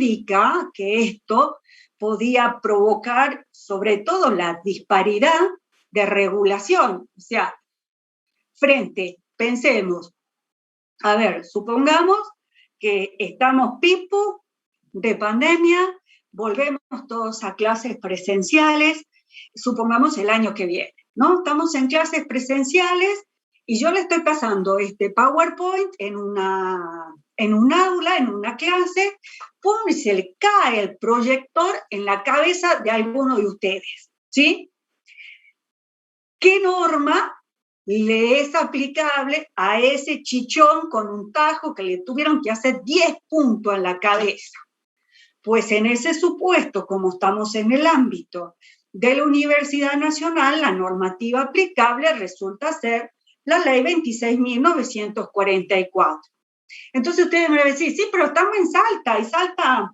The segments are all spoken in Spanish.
explica que esto podía provocar sobre todo la disparidad de regulación. O sea, pensemos, a ver, supongamos que estamos pipu de pandemia, volvemos todos a clases presenciales, supongamos el año que viene, ¿no? Estamos en clases presenciales y yo le estoy pasando este PowerPoint en un aula, en una clase, ¡pum! Y se le cae el proyector en la cabeza de alguno de ustedes, ¿sí? ¿Qué norma le es aplicable a ese chichón con un tajo que le tuvieron que hacer 10 puntos en la cabeza? Pues en ese supuesto, como estamos en el ámbito de la Universidad Nacional, la normativa aplicable resulta ser la Ley 26.944. Entonces ustedes me van a decir, sí, pero estamos en Salta, y Salta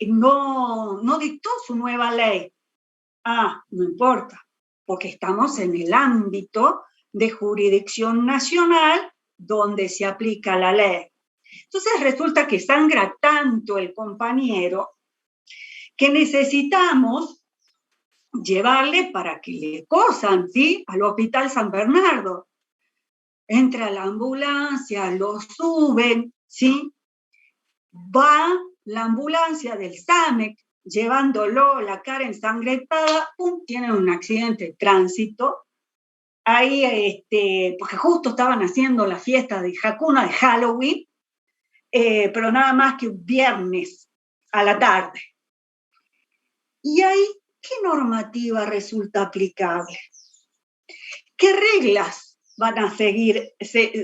no dictó su nueva ley. Ah, no importa, porque estamos en el ámbito de jurisdicción nacional donde se aplica la ley. Entonces resulta que sangra tanto el compañero que necesitamos llevarle para que le cosan, ¿sí? Al Hospital San Bernardo. Entra la ambulancia, lo suben, ¿sí? Va la ambulancia del SAMEC llevándolo, la cara ensangrentada, ¡pum! Tiene un accidente de tránsito. Ahí, porque justo estaban haciendo la fiesta de Hakuna de Halloween, pero nada más que un viernes a la tarde. ¿Y ahí qué normativa resulta aplicable? ¿Qué reglas van a seguir,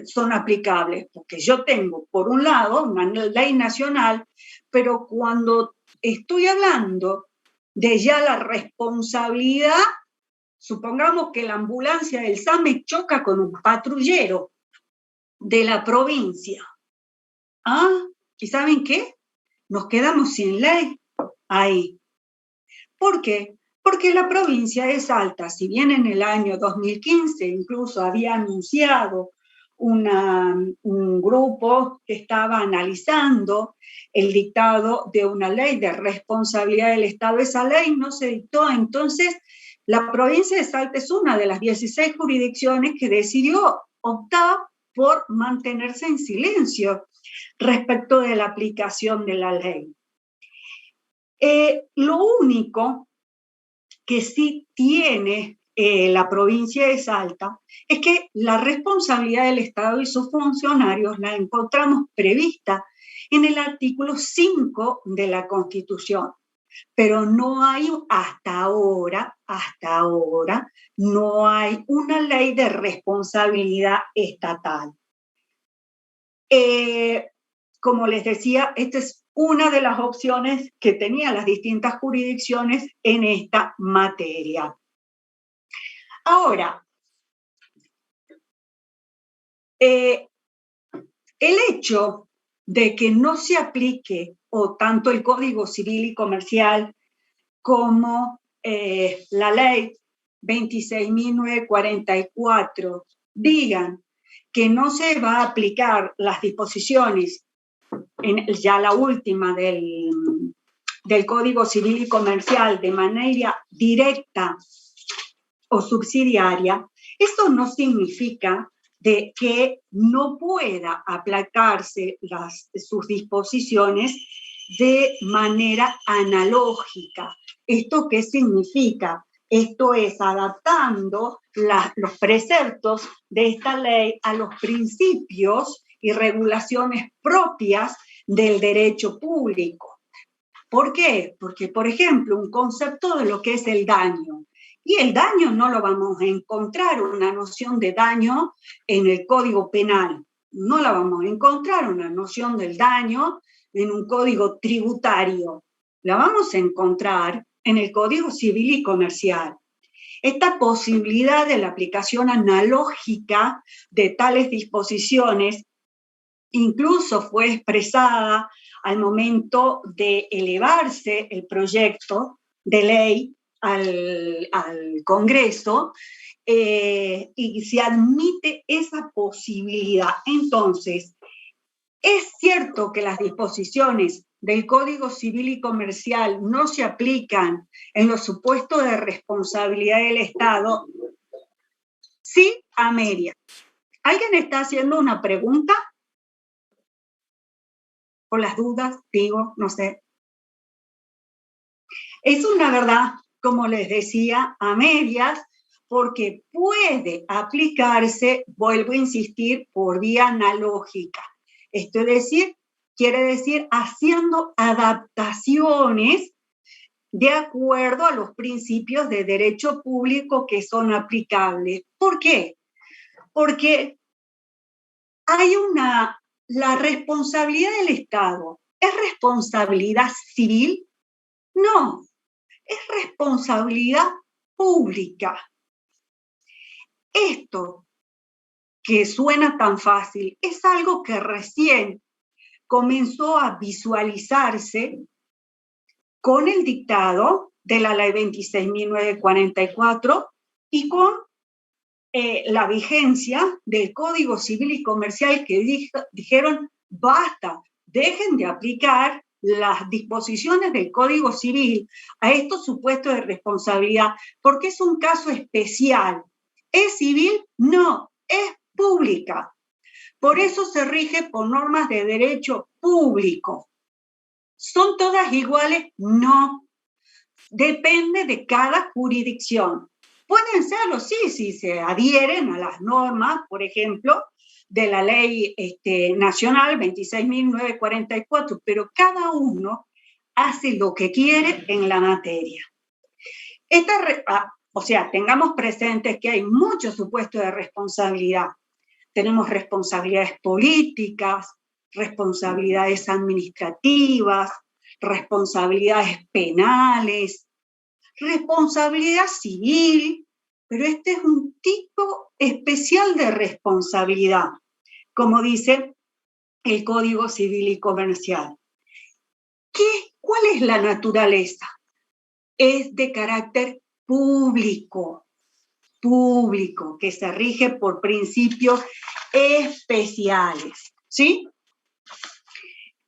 son aplicables? Porque yo tengo, por un lado, una ley nacional, pero cuando estoy hablando de ya la responsabilidad, supongamos que la ambulancia del SAME choca con un patrullero de la provincia. Ah, ¿y saben qué? Nos quedamos sin ley ahí. ¿Por qué? Porque la provincia de Salta, si bien en el año 2015 incluso había anunciado un grupo que estaba analizando el dictado de una ley de responsabilidad del Estado, esa ley no se dictó. Entonces, la provincia de Salta es una de las 16 jurisdicciones que decidió optar por mantenerse en silencio respecto de la aplicación de la ley. Lo único que sí tiene la provincia de Salta es que la responsabilidad del Estado y sus funcionarios la encontramos prevista en el artículo 5 de la Constitución, pero no hay hasta ahora, no hay una ley de responsabilidad estatal. Como les decía, esta es una de las opciones que tenían las distintas jurisdicciones en esta materia. Ahora, el hecho de que no se aplique o tanto el Código Civil y Comercial como la ley 26.944 digan que no se va a aplicar las disposiciones, ya la última del Código Civil y Comercial, de manera directa o subsidiaria, esto no significa de que no pueda aplicarse sus disposiciones de manera analógica. ¿Esto qué significa? Esto es adaptando los preceptos de esta ley a los principios y regulaciones propias del derecho público. ¿Por qué? Porque, por ejemplo, un concepto de lo que es el daño. Y el daño no lo vamos a encontrar, una noción de daño en el Código Penal. No la vamos a encontrar, una noción del daño en un código tributario. La vamos a encontrar en el Código Civil y Comercial. Esta posibilidad de la aplicación analógica de tales disposiciones incluso fue expresada al momento de elevarse el proyecto de ley al Congreso, y se admite esa posibilidad. Entonces, es cierto que las disposiciones del Código Civil y Comercial no se aplican en los supuestos de responsabilidad del Estado, sí a medias. ¿Alguien está haciendo una pregunta? Por las dudas, digo, no sé. Es una verdad, como les decía, a medias, porque puede aplicarse, vuelvo a insistir, por vía analógica. Esto es decir, quiere decir haciendo adaptaciones de acuerdo a los principios de derecho público que son aplicables. ¿Por qué? Porque hay la responsabilidad del Estado. ¿Es responsabilidad civil? No, es responsabilidad pública. Esto que suena tan fácil es algo que recién comenzó a visualizarse con el dictado de la Ley 26.944 y con la vigencia del Código Civil y Comercial que dijeron, basta, dejen de aplicar las disposiciones del Código Civil a estos supuestos de responsabilidad, porque es un caso especial. ¿Es civil? No, es pública. Por eso se rige por normas de derecho público. ¿Son todas iguales? No. Depende de cada jurisdicción. Pueden serlo, sí, si se adhieren a las normas, por ejemplo, de la ley nacional 26.944, pero cada uno hace lo que quiere en la materia. O sea, tengamos presentes que hay muchos supuestos de responsabilidad. Tenemos responsabilidades políticas, responsabilidades administrativas, responsabilidades penales, responsabilidad civil, pero este es un tipo especial de responsabilidad, como dice el Código Civil y Comercial. ¿Cuál es la naturaleza? Es de carácter público, que se rige por principios especiales, ¿sí?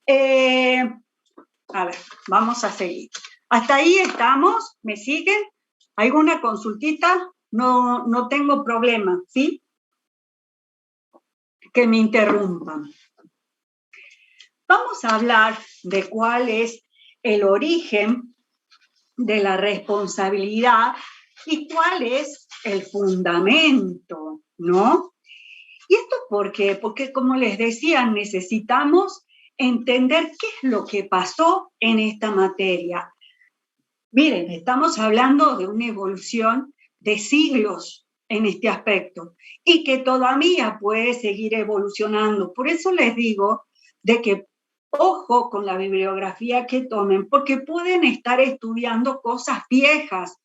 A ver, vamos a seguir. Hasta ahí estamos, ¿me siguen? ¿Alguna consultita? No tengo problema, ¿sí? Que me interrumpan. Vamos a hablar de cuál es el origen de la responsabilidad y cuál es el fundamento, ¿no? ¿Y esto por qué? Porque, como les decía, necesitamos entender qué es lo que pasó en esta materia. Miren, estamos hablando de una evolución de siglos en este aspecto y que todavía puede seguir evolucionando. Por eso les digo de que ojo con la bibliografía que tomen, porque pueden estar estudiando cosas viejas.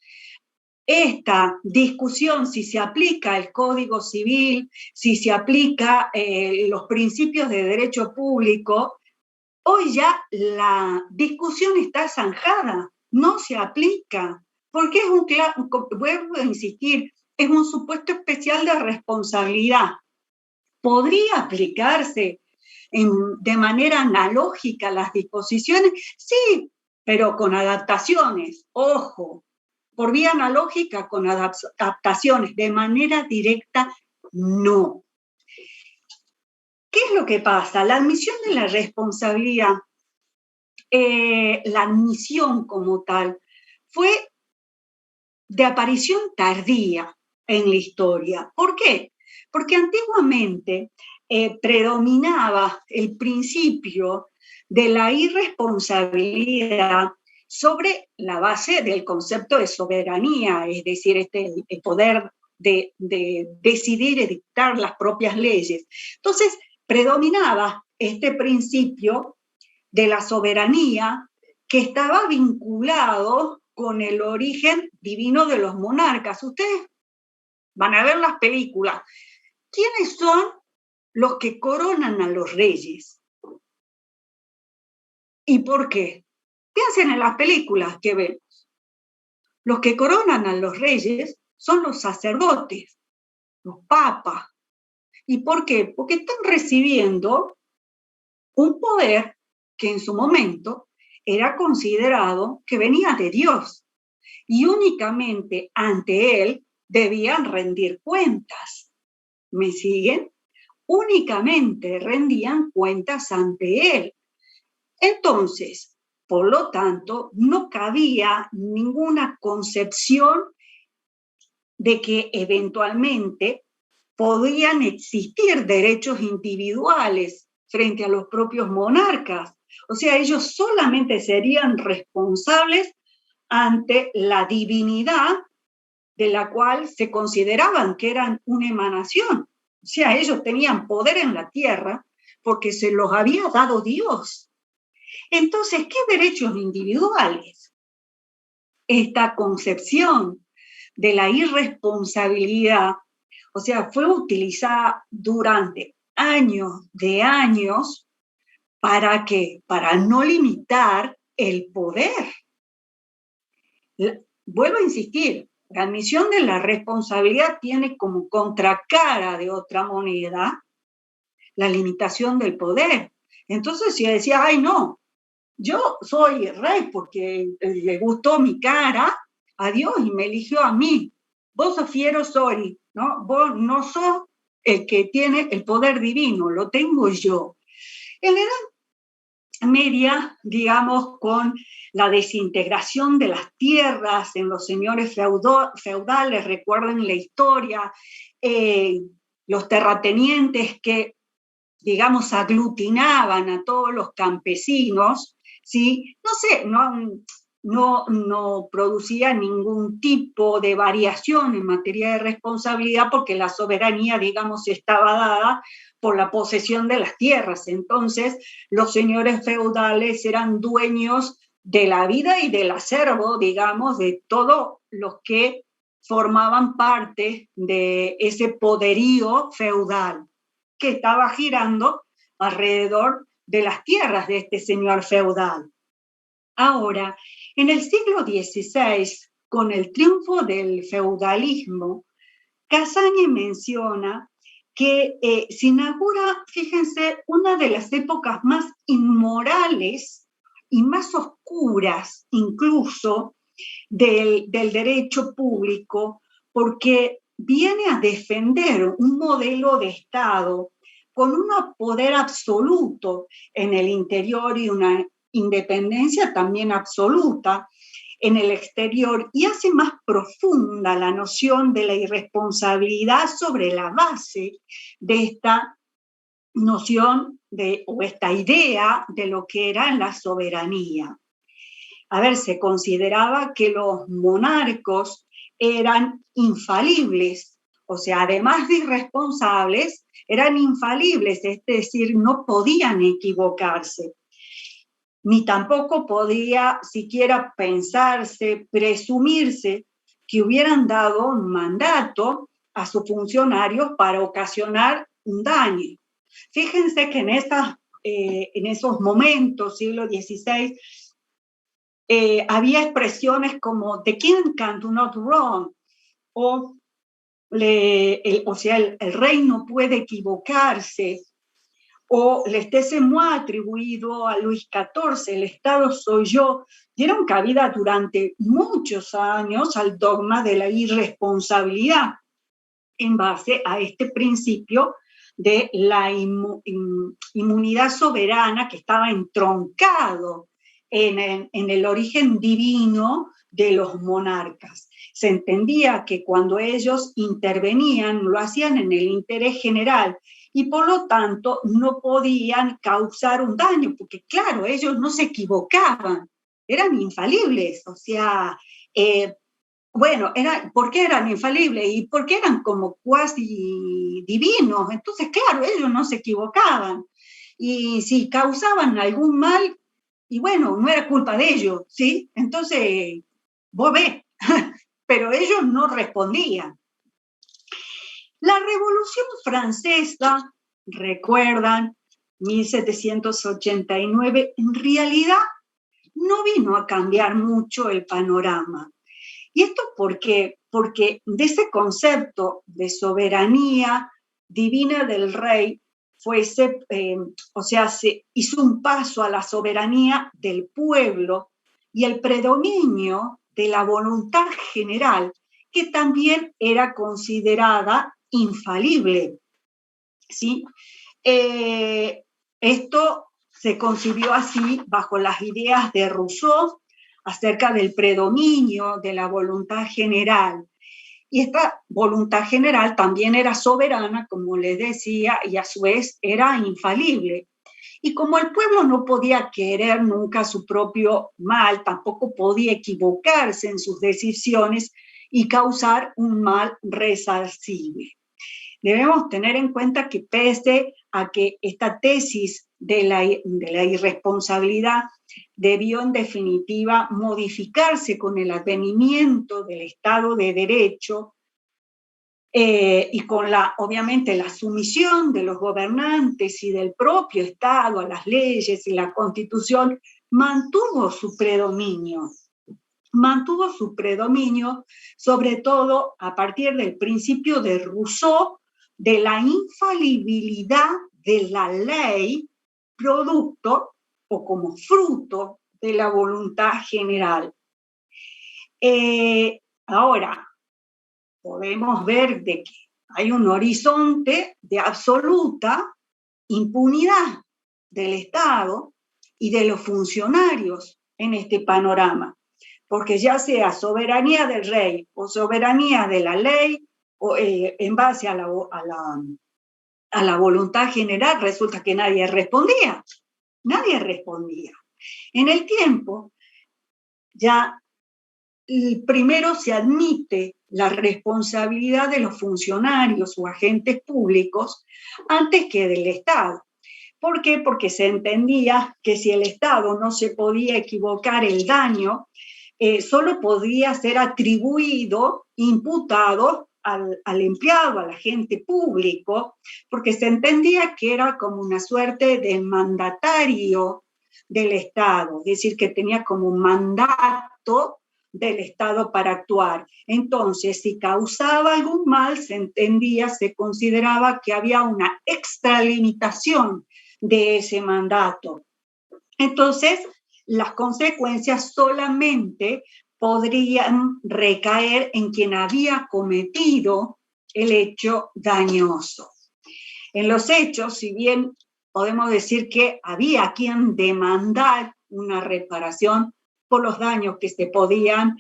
Esta discusión, si se aplica el Código Civil, si se aplica los principios de derecho público, hoy ya la discusión está zanjada, no se aplica, porque vuelvo a insistir, es un supuesto especial de responsabilidad. ¿Podría aplicarse de manera analógica las disposiciones? Sí, pero con adaptaciones, ojo, por vía analógica con adaptaciones, de manera directa, no. ¿Qué es lo que pasa? La admisión de la responsabilidad, la admisión como tal, fue de aparición tardía en la historia. ¿Por qué? Porque antiguamente predominaba el principio de la irresponsabilidad sobre la base del concepto de soberanía, es decir, el poder de decidir y dictar las propias leyes. Entonces, predominaba este principio de la soberanía que estaba vinculado con el origen divino de los monarcas. Ustedes van a ver las películas. ¿Quiénes son los que coronan a los reyes? ¿Y por qué? Piensen en las películas que vemos. Los que coronan a los reyes son los sacerdotes, los papas. ¿Y por qué? Porque están recibiendo un poder que en su momento era considerado que venía de Dios y únicamente ante él debían rendir cuentas. ¿Me siguen? Únicamente rendían cuentas ante él. Entonces, por lo tanto, no cabía ninguna concepción de que eventualmente podían existir derechos individuales frente a los propios monarcas. O sea, ellos solamente serían responsables ante la divinidad de la cual se consideraban que eran una emanación. O sea, ellos tenían poder en la tierra porque se los había dado Dios. Entonces, ¿qué derechos individuales? Esta concepción de la irresponsabilidad, o sea, fue utilizada durante años de años. ¿Para qué? Para no limitar el poder. Vuelvo a insistir, la admisión de la responsabilidad tiene como contracara de otra moneda la limitación del poder. Entonces, si decía, ay, no, yo soy rey porque le gustó mi cara a Dios y me eligió a mí. Vos sos fiero, soy, ¿no? Vos no sos el que tiene el poder divino, lo tengo yo. En la Edad Media, digamos, con la desintegración de las tierras en los señores feudales, recuerden la historia, los terratenientes que, digamos, aglutinaban a todos los campesinos, ¿sí? No sé, no producía ningún tipo de variación en materia de responsabilidad porque la soberanía, digamos, estaba dada por la posesión de las tierras. Entonces, los señores feudales eran dueños de la vida y del acervo, digamos, de todos los que formaban parte de ese poderío feudal que estaba girando alrededor de las tierras de este señor feudal. Ahora, en el siglo XVI, con el triunfo del feudalismo, Casañe menciona que se inaugura, fíjense, una de las épocas más inmorales y más oscuras incluso del derecho público, porque viene a defender un modelo de Estado con un poder absoluto en el interior y una independencia también absoluta en el exterior, y hace más profunda la noción de la irresponsabilidad sobre la base de esta noción o esta idea de lo que era la soberanía. A ver, se consideraba que los monarcos eran infalibles, o sea, además de irresponsables, eran infalibles, es decir, no podían equivocarse, ni tampoco podía siquiera pensarse, presumirse que hubieran dado un mandato a sus funcionarios para ocasionar un daño. Fíjense que en esos momentos, siglo XVI, había expresiones como "the king can do not wrong", o sea, el rey no puede equivocarse, o les tesemo atribuido a Luis XIV, el Estado soy yo, dieron cabida durante muchos años al dogma de la irresponsabilidad en base a este principio de la inmunidad soberana que estaba entroncado en el origen divino de los monarcas. Se entendía que cuando ellos intervenían, lo hacían en el interés general y por lo tanto no podían causar un daño, porque claro, ellos no se equivocaban, eran infalibles, o sea, bueno, ¿por qué eran infalibles? Y porque eran como cuasi divinos, entonces claro, ellos no se equivocaban, y si causaban algún mal, y bueno, no era culpa de ellos, ¿sí? Entonces, vos ves, pero ellos no respondían. La Revolución Francesa, recuerdan, 1789, en realidad no vino a cambiar mucho el panorama. ¿Y esto por qué? Porque de ese concepto de soberanía divina del rey se hizo un paso a la soberanía del pueblo y el predominio de la voluntad general, que también era considerada infalible, ¿sí? Esto se concibió así bajo las ideas de Rousseau acerca del predominio de la voluntad general. Y esta voluntad general también era soberana, como les decía, y a su vez era infalible. Y como el pueblo no podía querer nunca su propio mal, tampoco podía equivocarse en sus decisiones y causar un mal resarcible. Debemos tener en cuenta que pese a que esta tesis de la irresponsabilidad debió en definitiva modificarse con el advenimiento del Estado de Derecho y con obviamente la sumisión de los gobernantes y del propio Estado a las leyes y la Constitución, mantuvo su predominio sobre todo a partir del principio de Rousseau de la infalibilidad de la ley, producto o como fruto de la voluntad general. Ahora, podemos ver de que hay un horizonte de absoluta impunidad del Estado y de los funcionarios en este panorama, porque ya sea soberanía del rey o soberanía de la ley, o, en base a la voluntad general, resulta que nadie respondía. En el tiempo, ya primero se admite la responsabilidad de los funcionarios o agentes públicos antes que del Estado. ¿Por qué? Porque se entendía que si el Estado no se podía equivocar el daño, solo podía ser atribuido, imputado al empleado, al agente público, porque se entendía que era como una suerte de mandatario del Estado, es decir, que tenía como un mandato del Estado para actuar. Entonces, si causaba algún mal, se entendía, se consideraba que había una extralimitación de ese mandato. Entonces, las consecuencias solamente podrían recaer en quien había cometido el hecho dañoso. En los hechos, si bien podemos decir que había quien demandar una reparación por los daños que se podían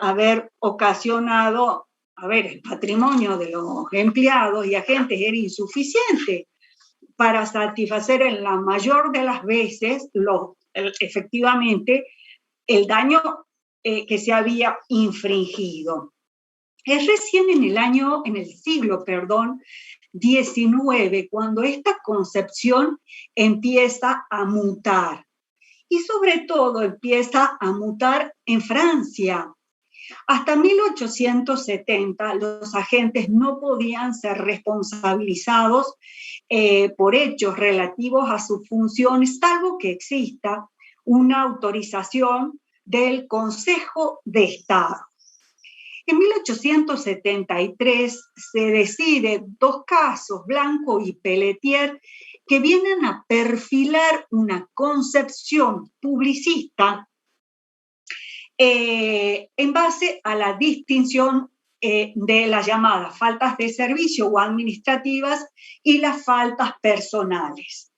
haber ocasionado, el patrimonio de los empleados y agentes era insuficiente para satisfacer en la mayor de las veces efectivamente el daño que se había infringido. Es recién en el siglo XIX, cuando esta concepción empieza a mutar. Y sobre todo empieza a mutar en Francia. Hasta 1870 los agentes no podían ser responsabilizados por hechos relativos a sus funciones, salvo que exista una autorización del Consejo de Estado. En 1873 se deciden dos casos, Blanco y Pelletier, que vienen a perfilar una concepción publicista en base a la distinción de las llamadas faltas de servicio o administrativas y las faltas personales.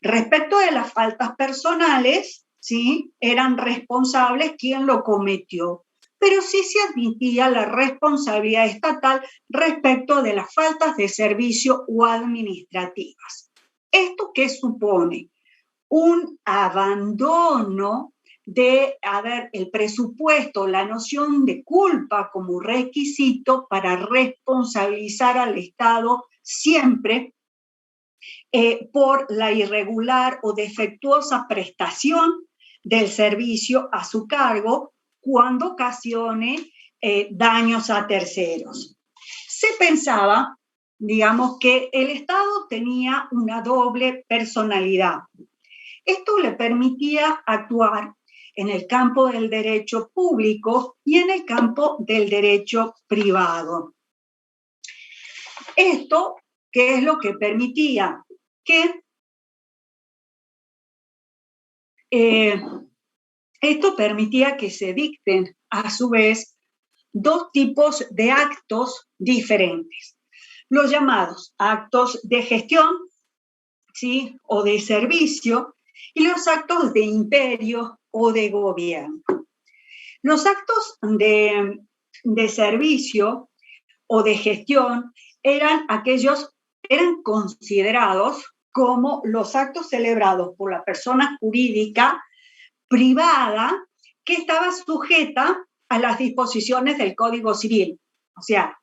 Respecto de las faltas personales, ¿sí?, eran responsables quien lo cometió, pero sí se admitía la responsabilidad estatal respecto de las faltas de servicio o administrativas. ¿Esto qué supone? Un abandono de el presupuesto, la noción de culpa como requisito para responsabilizar al Estado siempre por la irregular o defectuosa prestación del servicio a su cargo cuando ocasione daños a terceros. Se pensaba, digamos, que el Estado tenía una doble personalidad. Esto le permitía actuar en el campo del derecho público y en el campo del derecho privado. Esto, ¿qué es lo que permitía? que esto permitía que se dicten, a su vez, dos tipos de actos diferentes. Los llamados actos de gestión, ¿sí?, o de servicio, y los actos de imperio o de gobierno. Los actos de servicio o de gestión eran considerados como los actos celebrados por la persona jurídica privada que estaba sujeta a las disposiciones del Código Civil. O sea,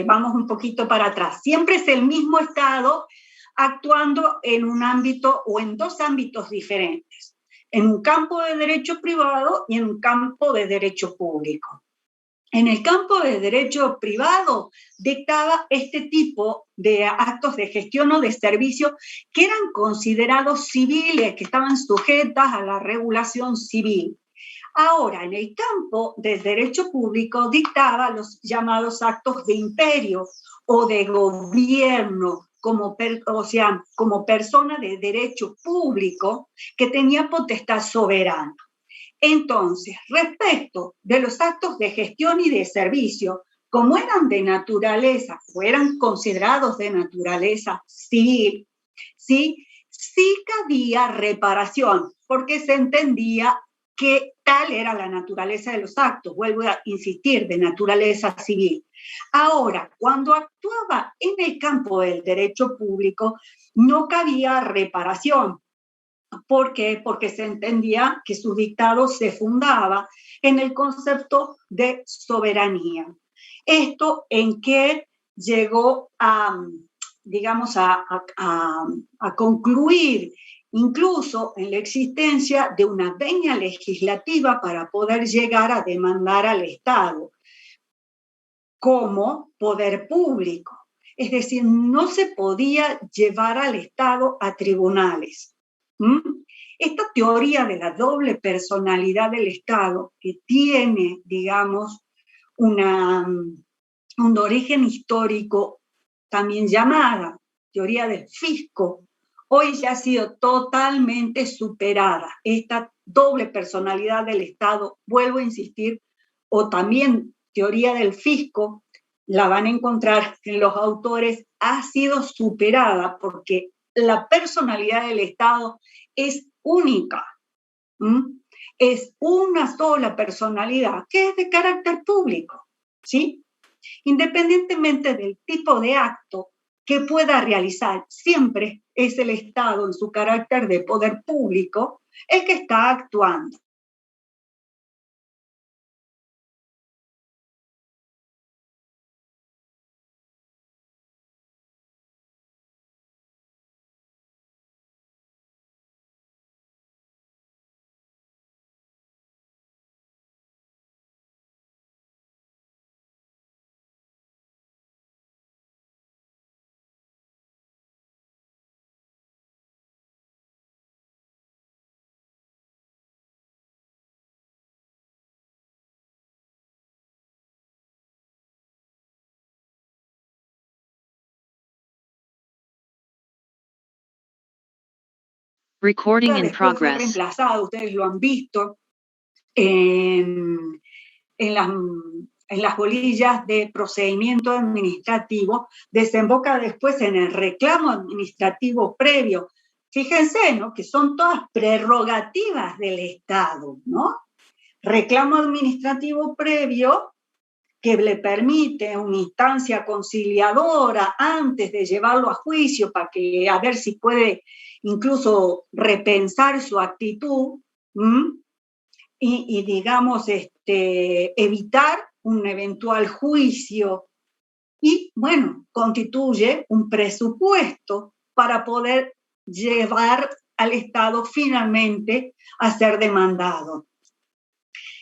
vamos un poquito para atrás. Siempre es el mismo Estado actuando en un ámbito o en dos ámbitos diferentes, en un campo de derecho privado y en un campo de derecho público. En el campo de derecho privado dictaba este tipo de actos de gestión o de servicio que eran considerados civiles, que estaban sujetas a la regulación civil. Ahora, en el campo del derecho público dictaba los llamados actos de imperio o de gobierno, como persona de derecho público que tenía potestad soberana. Entonces, respecto de los actos de gestión y de servicio, como eran de naturaleza o eran considerados de naturaleza civil, sí cabía reparación, porque se entendía que tal era la naturaleza de los actos, vuelvo a insistir, de naturaleza civil. Ahora, cuando actuaba en el campo del derecho público, no cabía reparación. ¿Por qué? Porque se entendía que su dictado se fundaba en el concepto de soberanía. Esto en que llegó a concluir incluso en la existencia de una venia legislativa para poder llegar a demandar al Estado como poder público. Es decir, no se podía llevar al Estado a tribunales. Esta teoría de la doble personalidad del Estado, que tiene, digamos, un origen histórico también llamada teoría del fisco, hoy ya ha sido totalmente superada. Esta doble personalidad del Estado, vuelvo a insistir, o también teoría del fisco, la van a encontrar en los autores, ha sido superada porque la personalidad del Estado es única. Es una sola personalidad que es de carácter público, ¿sí? Independientemente del tipo de acto que pueda realizar, siempre es el Estado en su carácter de poder público el que está actuando. Recording in Después fue progress. reemplazado, ustedes lo han visto, en las bolillas de procedimiento administrativo, desemboca después en el reclamo administrativo previo. Fíjense, ¿no?, que son todas prerrogativas del Estado, ¿no? Reclamo administrativo previo que le permite una instancia conciliadora antes de llevarlo a juicio para que a ver si puede incluso repensar su actitud, y digamos, evitar un eventual juicio. Y bueno, constituye un presupuesto para poder llevar al Estado finalmente a ser demandado.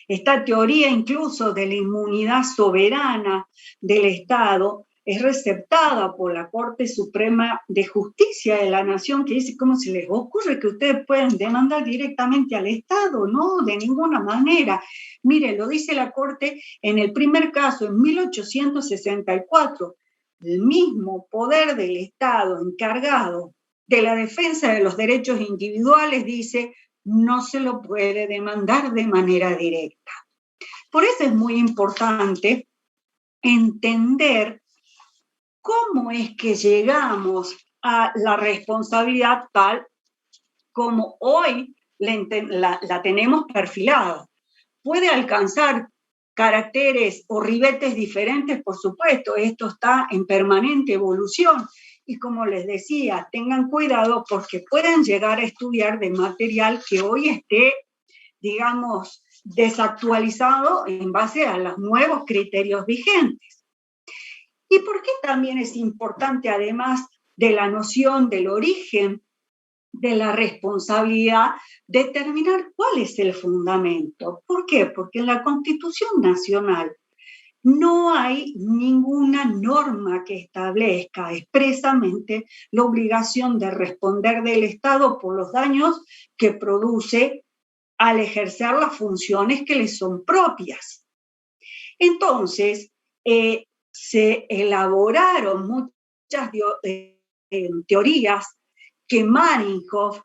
Esta teoría incluso de la inmunidad soberana del Estado es receptada por la Corte Suprema de Justicia de la Nación, que dice: ¿cómo se les ocurre que ustedes pueden demandar directamente al Estado? No, de ninguna manera. Mire, lo dice la Corte en el primer caso, en 1864. el mismo poder del Estado encargado de la defensa de los derechos individuales dice no se lo puede demandar de manera directa. Por eso es muy importante entender cómo es que llegamos a la responsabilidad tal como hoy la tenemos perfilada. Puede alcanzar caracteres o ribetes diferentes, por supuesto, esto está en permanente evolución. Y como les decía, tengan cuidado porque pueden llegar a estudiar de material que hoy esté, digamos, desactualizado en base a los nuevos criterios vigentes. ¿Y por qué también es importante, además de la noción del origen de la responsabilidad, determinar cuál es el fundamento? ¿Por qué? Porque en la Constitución Nacional no hay ninguna norma que establezca expresamente la obligación de responder del Estado por los daños que produce al ejercer las funciones que le son propias. Entonces, se elaboraron muchas teorías que Marinhoff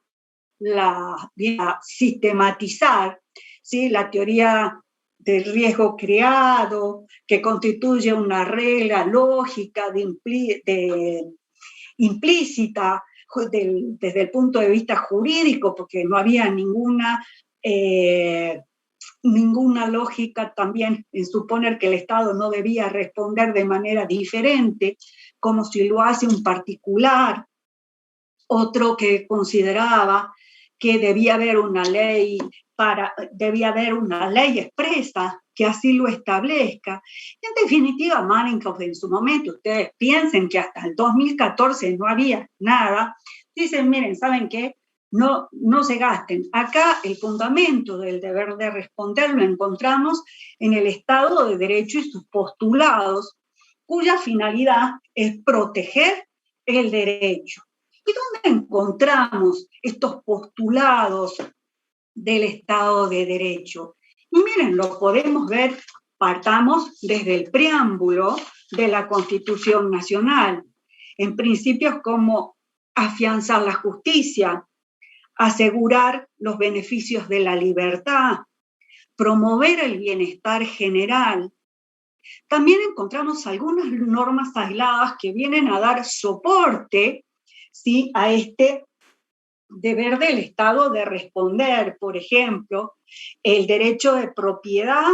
viene a sistematizar, ¿sí? La teoría del riesgo creado, que constituye una regla lógica implícita desde el punto de vista jurídico, porque no había ninguna lógica también en suponer que el Estado no debía responder de manera diferente, como si lo hace un particular. Otro que consideraba que debía haber una ley expresa que así lo establezca. En definitiva, Marinhoff en su momento, ustedes piensen que hasta el 2014 no había nada, dicen, miren, ¿saben qué? No se gasten. Acá el fundamento del deber de responder lo encontramos en el Estado de Derecho y sus postulados, cuya finalidad es proteger el derecho. ¿Y dónde encontramos estos postulados del Estado de Derecho? Y miren, lo podemos ver, partamos desde el preámbulo de la Constitución Nacional, en principios como afianzar la justicia, asegurar los beneficios de la libertad, promover el bienestar general. También encontramos algunas normas aisladas que vienen a dar soporte, ¿sí?, a este deber del Estado de responder. Por ejemplo, el derecho de propiedad,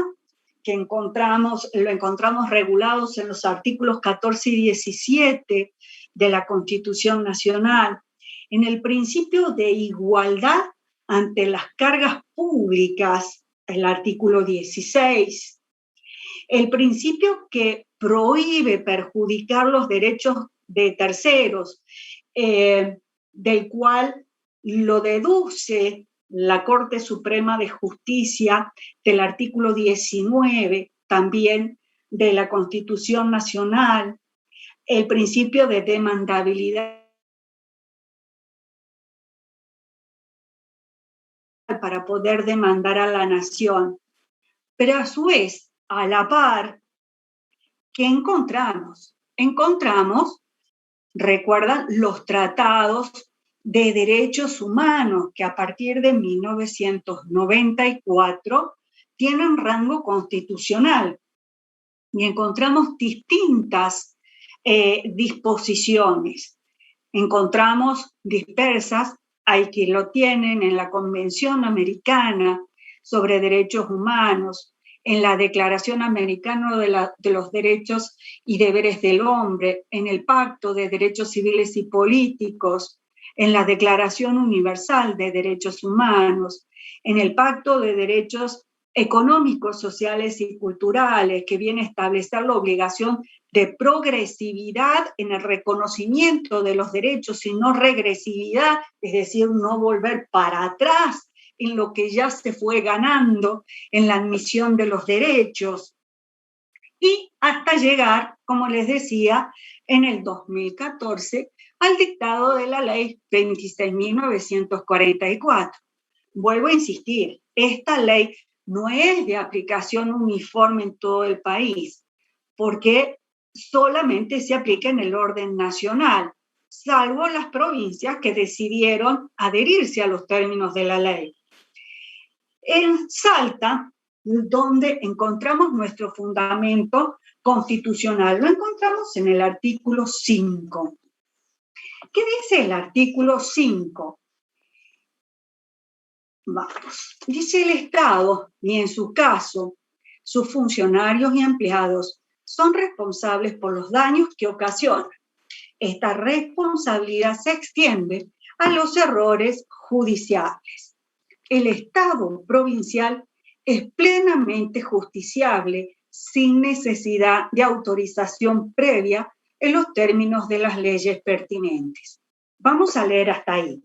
que lo encontramos regulados en los artículos 14 y 17 de la Constitución Nacional, en el principio de igualdad ante las cargas públicas, el artículo 16, el principio que prohíbe perjudicar los derechos de terceros, del cual lo deduce la Corte Suprema de Justicia del artículo 19, también de la Constitución Nacional, el principio de demandabilidad para poder demandar a la nación. Pero a su vez, a la par, ¿qué encontramos? Encontramos, recuerdan, los tratados de derechos humanos que a partir de 1994 tienen rango constitucional y encontramos distintas disposiciones. Encontramos dispersas, hay que lo tienen en la Convención Americana sobre Derechos Humanos, en la Declaración Americana de los Derechos y Deberes del Hombre, en el Pacto de Derechos Civiles y Políticos, en la Declaración Universal de Derechos Humanos, en el Pacto de Derechos Económicos, Sociales y Culturales, que viene a establecer la obligación de progresividad en el reconocimiento de los derechos y no regresividad, es decir, no volver para atrás en lo que ya se fue ganando en la admisión de los derechos. Y hasta llegar, como les decía, en el 2014 al dictado de la ley 26.944. Vuelvo a insistir, esta ley no es de aplicación uniforme en todo el país, porque solamente se aplica en el orden nacional, salvo las provincias que decidieron adherirse a los términos de la ley. En Salta, donde encontramos nuestro fundamento constitucional, lo encontramos en el artículo 5. ¿Qué dice el artículo 5? Vamos. Dice: el Estado, y en su caso, sus funcionarios y empleados, son responsables por los daños que ocasionan. Esta responsabilidad se extiende a los errores judiciales. El Estado provincial es plenamente justiciable sin necesidad de autorización previa en los términos de las leyes pertinentes. Vamos a leer hasta ahí.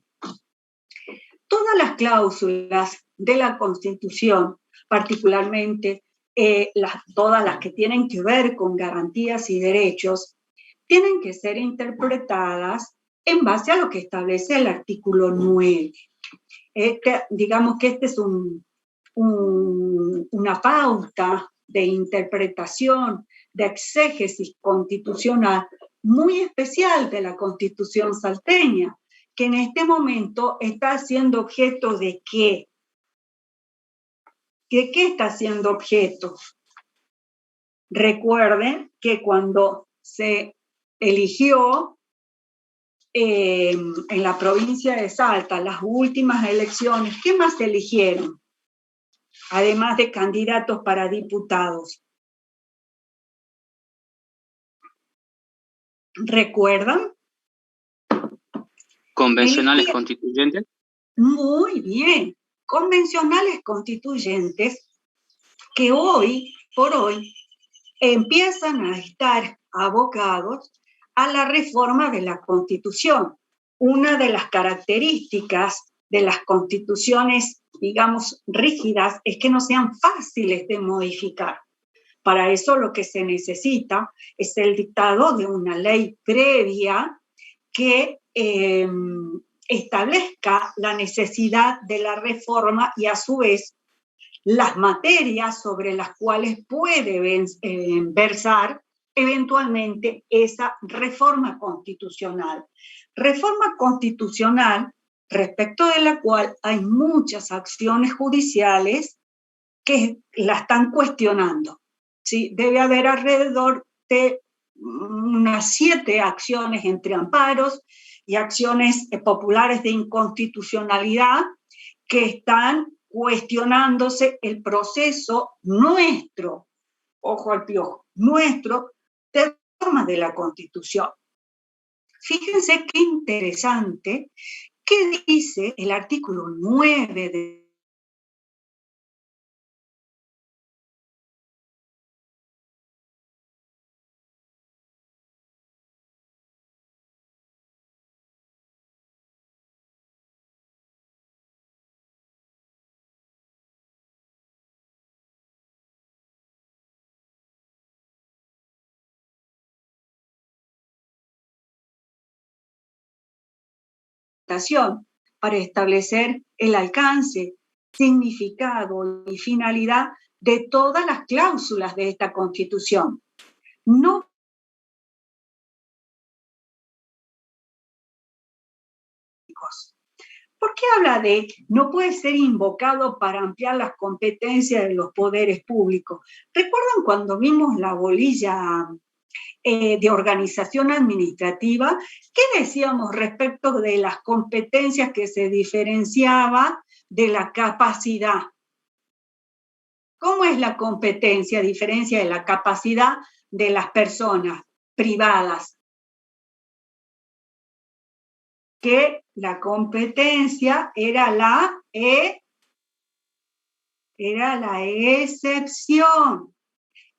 Todas las cláusulas de la Constitución, particularmente todas las que tienen que ver con garantías y derechos, tienen que ser interpretadas en base a lo que establece el artículo 9. Digamos que este es una pauta de interpretación, de exégesis constitucional muy especial de la Constitución salteña, que en este momento está siendo objeto de ¿qué? ¿De qué está siendo objeto? Recuerden que cuando se eligió en la provincia de Salta las últimas elecciones, ¿qué más se eligieron? Además de candidatos para diputados. ¿Recuerdan? Convencionales constituyentes. Muy bien. Convencionales constituyentes que hoy por hoy empiezan a estar abocados a la reforma de la Constitución. Una de las características de las constituciones, digamos, rígidas, es que no sean fáciles de modificar. Para eso lo que se necesita es el dictado de una ley previa que establezca la necesidad de la reforma y a su vez las materias sobre las cuales puede versar eventualmente esa reforma constitucional. Reforma constitucional respecto de la cual hay muchas acciones judiciales que la están cuestionando. ¿Sí? Debe haber alrededor de unas 7 acciones entre amparos y acciones populares de inconstitucionalidad que están cuestionándose el proceso nuestro, ojo al piojo, nuestro, de reforma de la Constitución. Fíjense qué interesante, qué dice el artículo 9 de para establecer el alcance, significado y finalidad de todas las cláusulas de esta Constitución. No ¿Por qué habla de no puede ser invocado para ampliar las competencias de los poderes públicos? ¿Recuerdan cuando vimos la bolilla de organización administrativa? ¿Qué decíamos respecto de las competencias que se diferenciaba de la capacidad? ¿Cómo es la competencia a diferencia de la capacidad de las personas privadas? Que la competencia era la excepción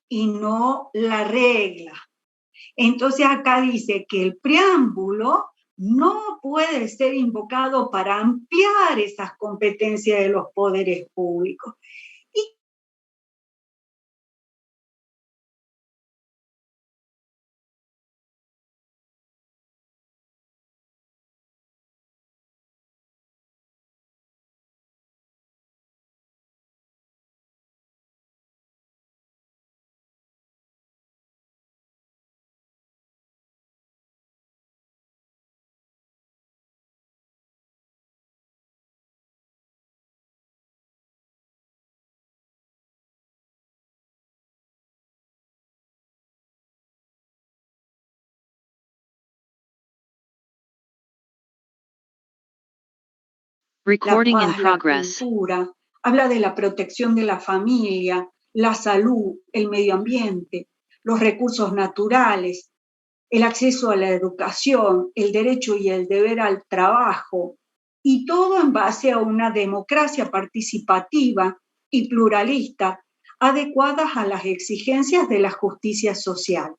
y no la regla. Entonces acá dice que el preámbulo no puede ser invocado para ampliar esas competencias de los poderes públicos. Recording la in paz, la progress. cultura, habla de la protección de la familia, la salud, el medio ambiente, los recursos naturales, el acceso a la educación, el derecho y el deber al trabajo, y todo en base a una democracia participativa y pluralista, adecuadas a las exigencias de la justicia social.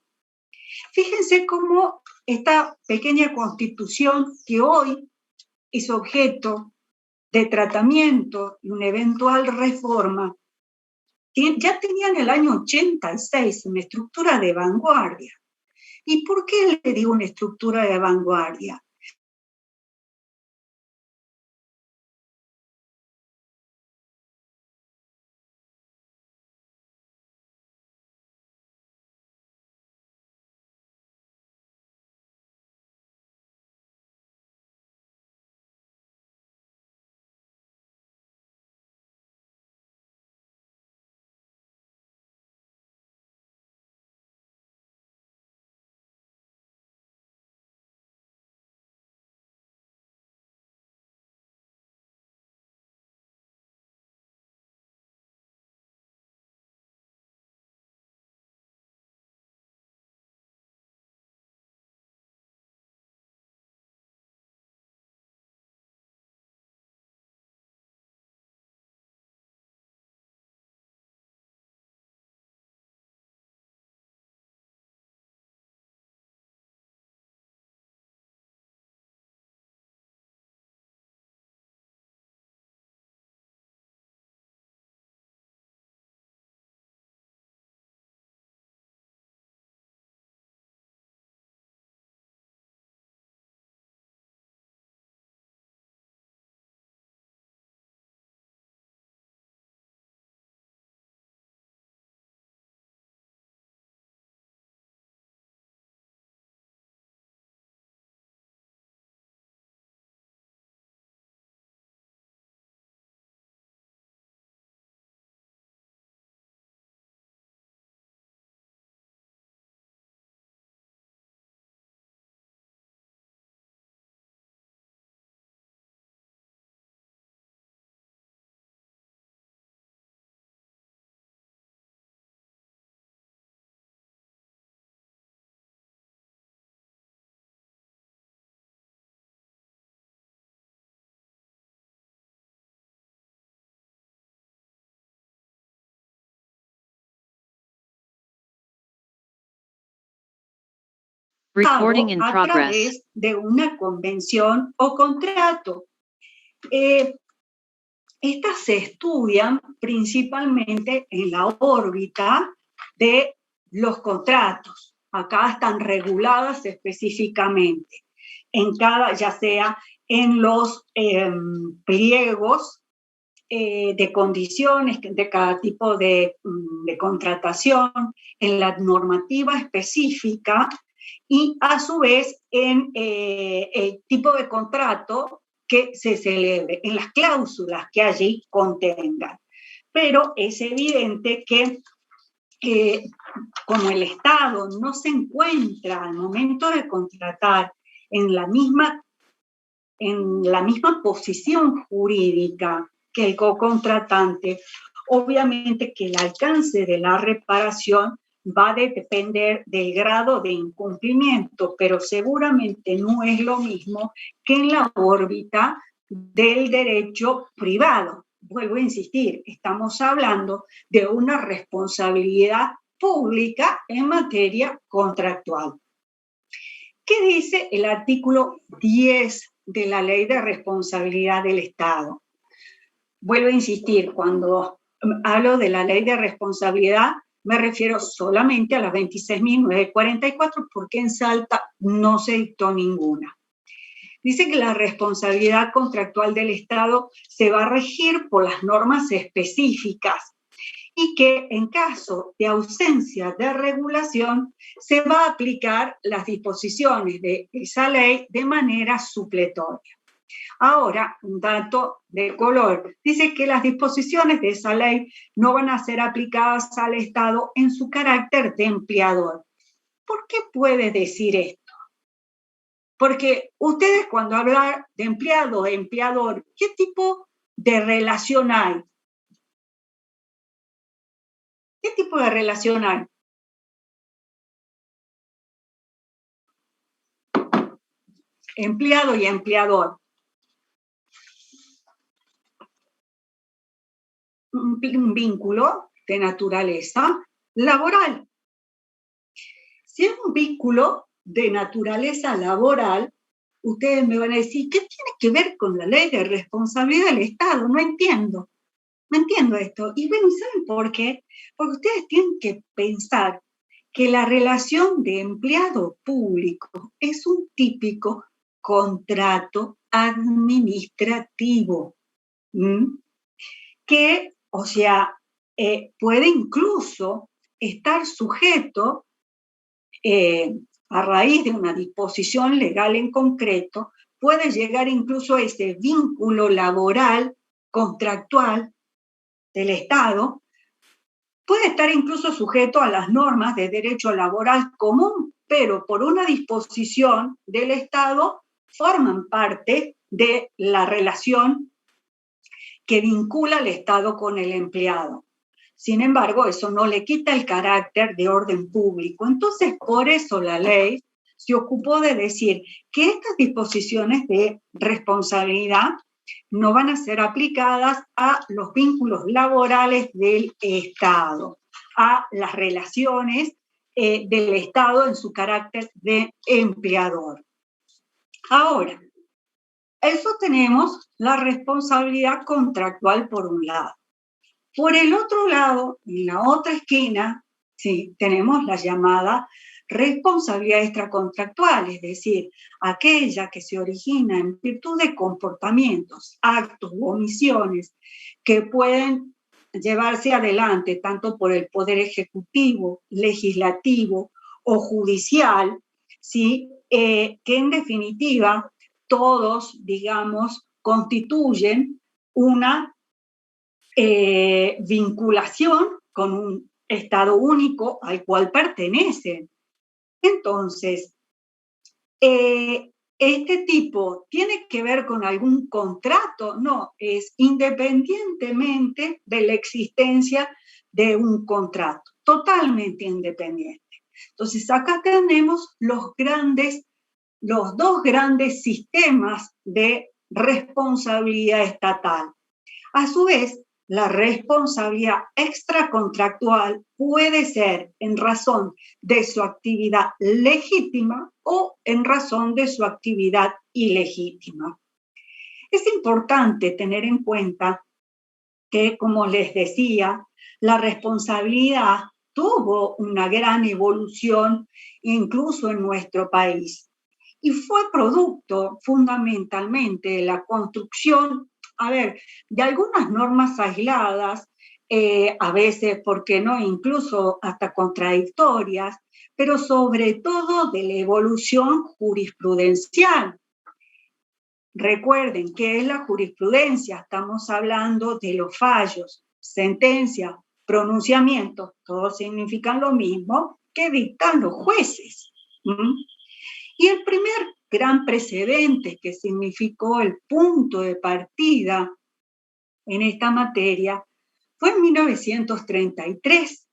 Fíjense cómo esta pequeña constitución, que hoy es objeto de tratamiento y una eventual reforma, ya tenía en el año 86 una estructura de vanguardia. ¿Y por qué le digo una estructura de vanguardia? Recording in a progress. través de una convención o contrato. Estas se estudian principalmente en la órbita de los contratos. Acá están reguladas específicamente, en cada, ya sea en los pliegos de condiciones de cada tipo de contratación, en la normativa específica y a su vez en el tipo de contrato que se celebre, en las cláusulas que allí contengan. Pero es evidente que como el Estado no se encuentra al momento de contratar en la misma posición jurídica que el cocontratante, obviamente que el alcance de la reparación va a depender del grado de incumplimiento, pero seguramente no es lo mismo que en la órbita del derecho privado. Vuelvo a insistir, estamos hablando de una responsabilidad pública en materia contractual. ¿Qué dice el artículo 10 de la Ley de Responsabilidad del Estado? Vuelvo a insistir, cuando hablo de la Ley de Responsabilidad, me refiero solamente a las 26.944 porque en Salta no se dictó ninguna. Dice que la responsabilidad contractual del Estado se va a regir por las normas específicas y que en caso de ausencia de regulación se va a aplicar las disposiciones de esa ley de manera supletoria. Ahora, un dato de color, dice que las disposiciones de esa ley no van a ser aplicadas al Estado en su carácter de empleador. ¿Por qué puede decir esto? Porque ustedes cuando hablan de empleado, empleador, ¿qué tipo de relación hay? ¿Qué tipo de relación hay? Empleado y empleador. Un vínculo de naturaleza laboral. Si es un vínculo de naturaleza laboral, ustedes me van a decir, ¿qué tiene que ver con la ley de responsabilidad del Estado? No entiendo esto. Y bueno, ¿saben por qué? Porque ustedes tienen que pensar que la relación de empleado público es un típico contrato administrativo, que, o sea, puede incluso estar sujeto a raíz de una disposición legal en concreto, puede llegar incluso a ese vínculo laboral, contractual del Estado, puede estar incluso sujeto a las normas de derecho laboral común, pero por una disposición del Estado forman parte de la relación que vincula al Estado con el empleado. Sin embargo, eso no le quita el carácter de orden público. Entonces, por eso la ley se ocupó de decir que estas disposiciones de responsabilidad no van a ser aplicadas a los vínculos laborales del Estado, a las relaciones del Estado en su carácter de empleador. Ahora, eso tenemos la responsabilidad contractual por un lado. Por el otro lado, en la otra esquina, sí, tenemos la llamada responsabilidad extracontractual, es decir, aquella que se origina en virtud de comportamientos, actos u omisiones que pueden llevarse adelante tanto por el Poder Ejecutivo, Legislativo o Judicial, ¿sí? Que en definitiva todos, digamos, constituyen una vinculación con un Estado único al cual pertenecen. Entonces, ¿este tipo tiene que ver con algún contrato? No, es independientemente de la existencia de un contrato, totalmente independiente. Entonces, acá tenemos los dos grandes sistemas de responsabilidad estatal. A su vez, la responsabilidad extracontractual puede ser en razón de su actividad legítima o en razón de su actividad ilegítima. Es importante tener en cuenta que, como les decía, la responsabilidad tuvo una gran evolución incluso en nuestro país y fue producto fundamentalmente de la construcción de algunas normas aisladas, a veces, ¿por qué no?, incluso hasta contradictorias, pero sobre todo de la evolución jurisprudencial. Recuerden, ¿qué es la jurisprudencia? Estamos hablando de los fallos, sentencias, pronunciamientos, todos significan lo mismo, que dictan los jueces. Y el primer gran precedente que significó el punto de partida en esta materia fue en 1933,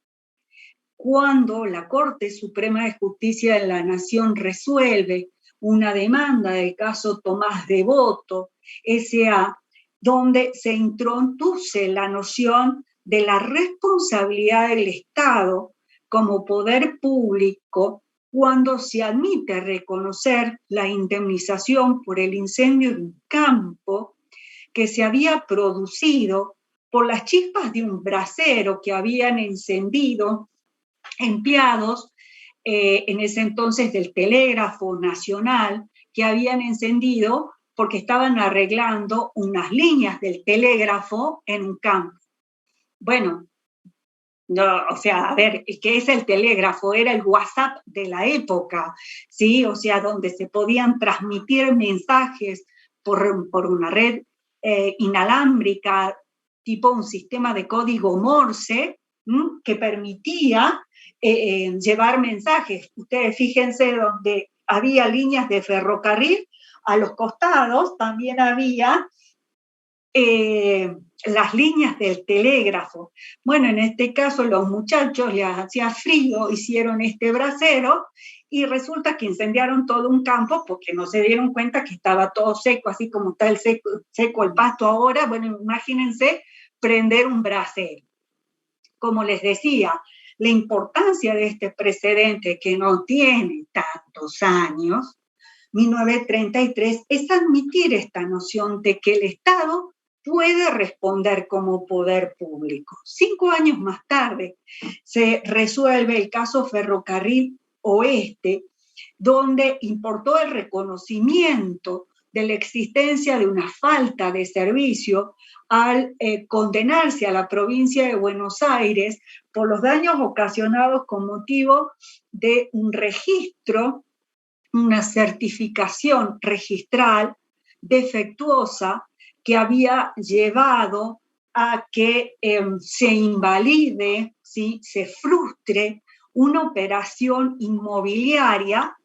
cuando la Corte Suprema de Justicia de la Nación resuelve una demanda del caso Tomás Devoto, S.A., donde se introduce la noción de la responsabilidad del Estado como poder público cuando se admite reconocer la indemnización por el incendio de un campo que se había producido por las chispas de un brasero que habían encendido empleados en ese entonces del Telégrafo Nacional, que habían encendido porque estaban arreglando unas líneas del telégrafo en un campo. Bueno, no, o sea, ¿qué es el telégrafo? Era el WhatsApp de la época, ¿sí? O sea, donde se podían transmitir mensajes por una red inalámbrica, tipo un sistema de código Morse, que permitía llevar mensajes. Ustedes fíjense donde había líneas de ferrocarril, a los costados también había las líneas del telégrafo. Bueno, en este caso los muchachos les hacía frío, hicieron este brasero y resulta que incendiaron todo un campo porque no se dieron cuenta que estaba todo seco, así como está seco el pasto ahora. Bueno, imagínense prender un brasero. Como les decía, la importancia de este precedente que no tiene tantos años, 1933, es admitir esta noción de que el Estado puede responder como poder público. 5 años más tarde se resuelve el caso Ferrocarril Oeste, donde importó el reconocimiento de la existencia de una falta de servicio al condenarse a la provincia de Buenos Aires por los daños ocasionados con motivo de un registro, una certificación registral defectuosa que había llevado a que se invalide, ¿sí?, se frustre una operación inmobiliaria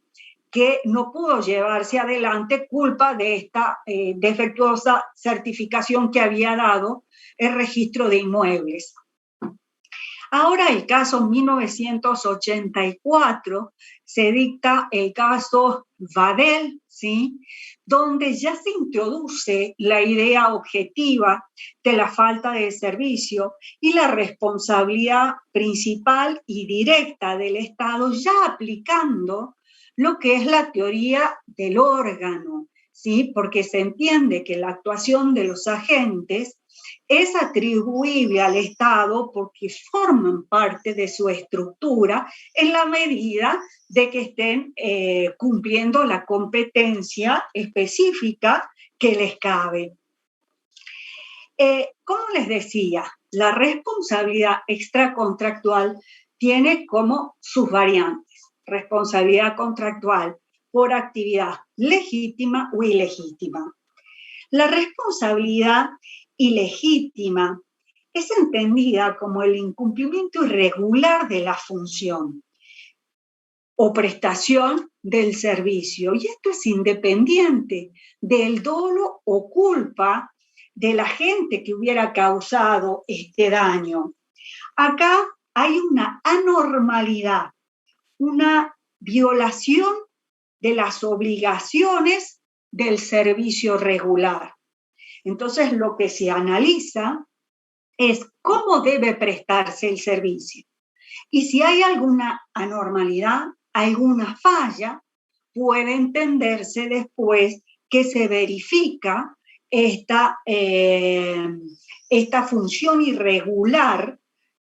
que no pudo llevarse adelante culpa de esta defectuosa certificación que había dado el registro de inmuebles. Ahora el caso 1984 se dicta el caso Vadel, ¿sí?, donde ya se introduce la idea objetiva de la falta de servicio y la responsabilidad principal y directa del Estado, ya aplicando lo que es la teoría del órgano, ¿sí?, porque se entiende que la actuación de los agentes es atribuible al Estado porque forman parte de su estructura en la medida de que estén cumpliendo la competencia específica que les cabe. Como les decía, la responsabilidad extracontractual tiene como sus variantes: responsabilidad contractual por actividad legítima o ilegítima. La responsabilidad ilegítima es entendida como el incumplimiento irregular de la función o prestación del servicio, y esto es independiente del dolo o culpa del agente que hubiera causado este daño. Acá hay una anormalidad, una violación de las obligaciones del servicio regular. Entonces, lo que se analiza es cómo debe prestarse el servicio. Y si hay alguna anormalidad, alguna falla, puede entenderse después que se verifica esta función irregular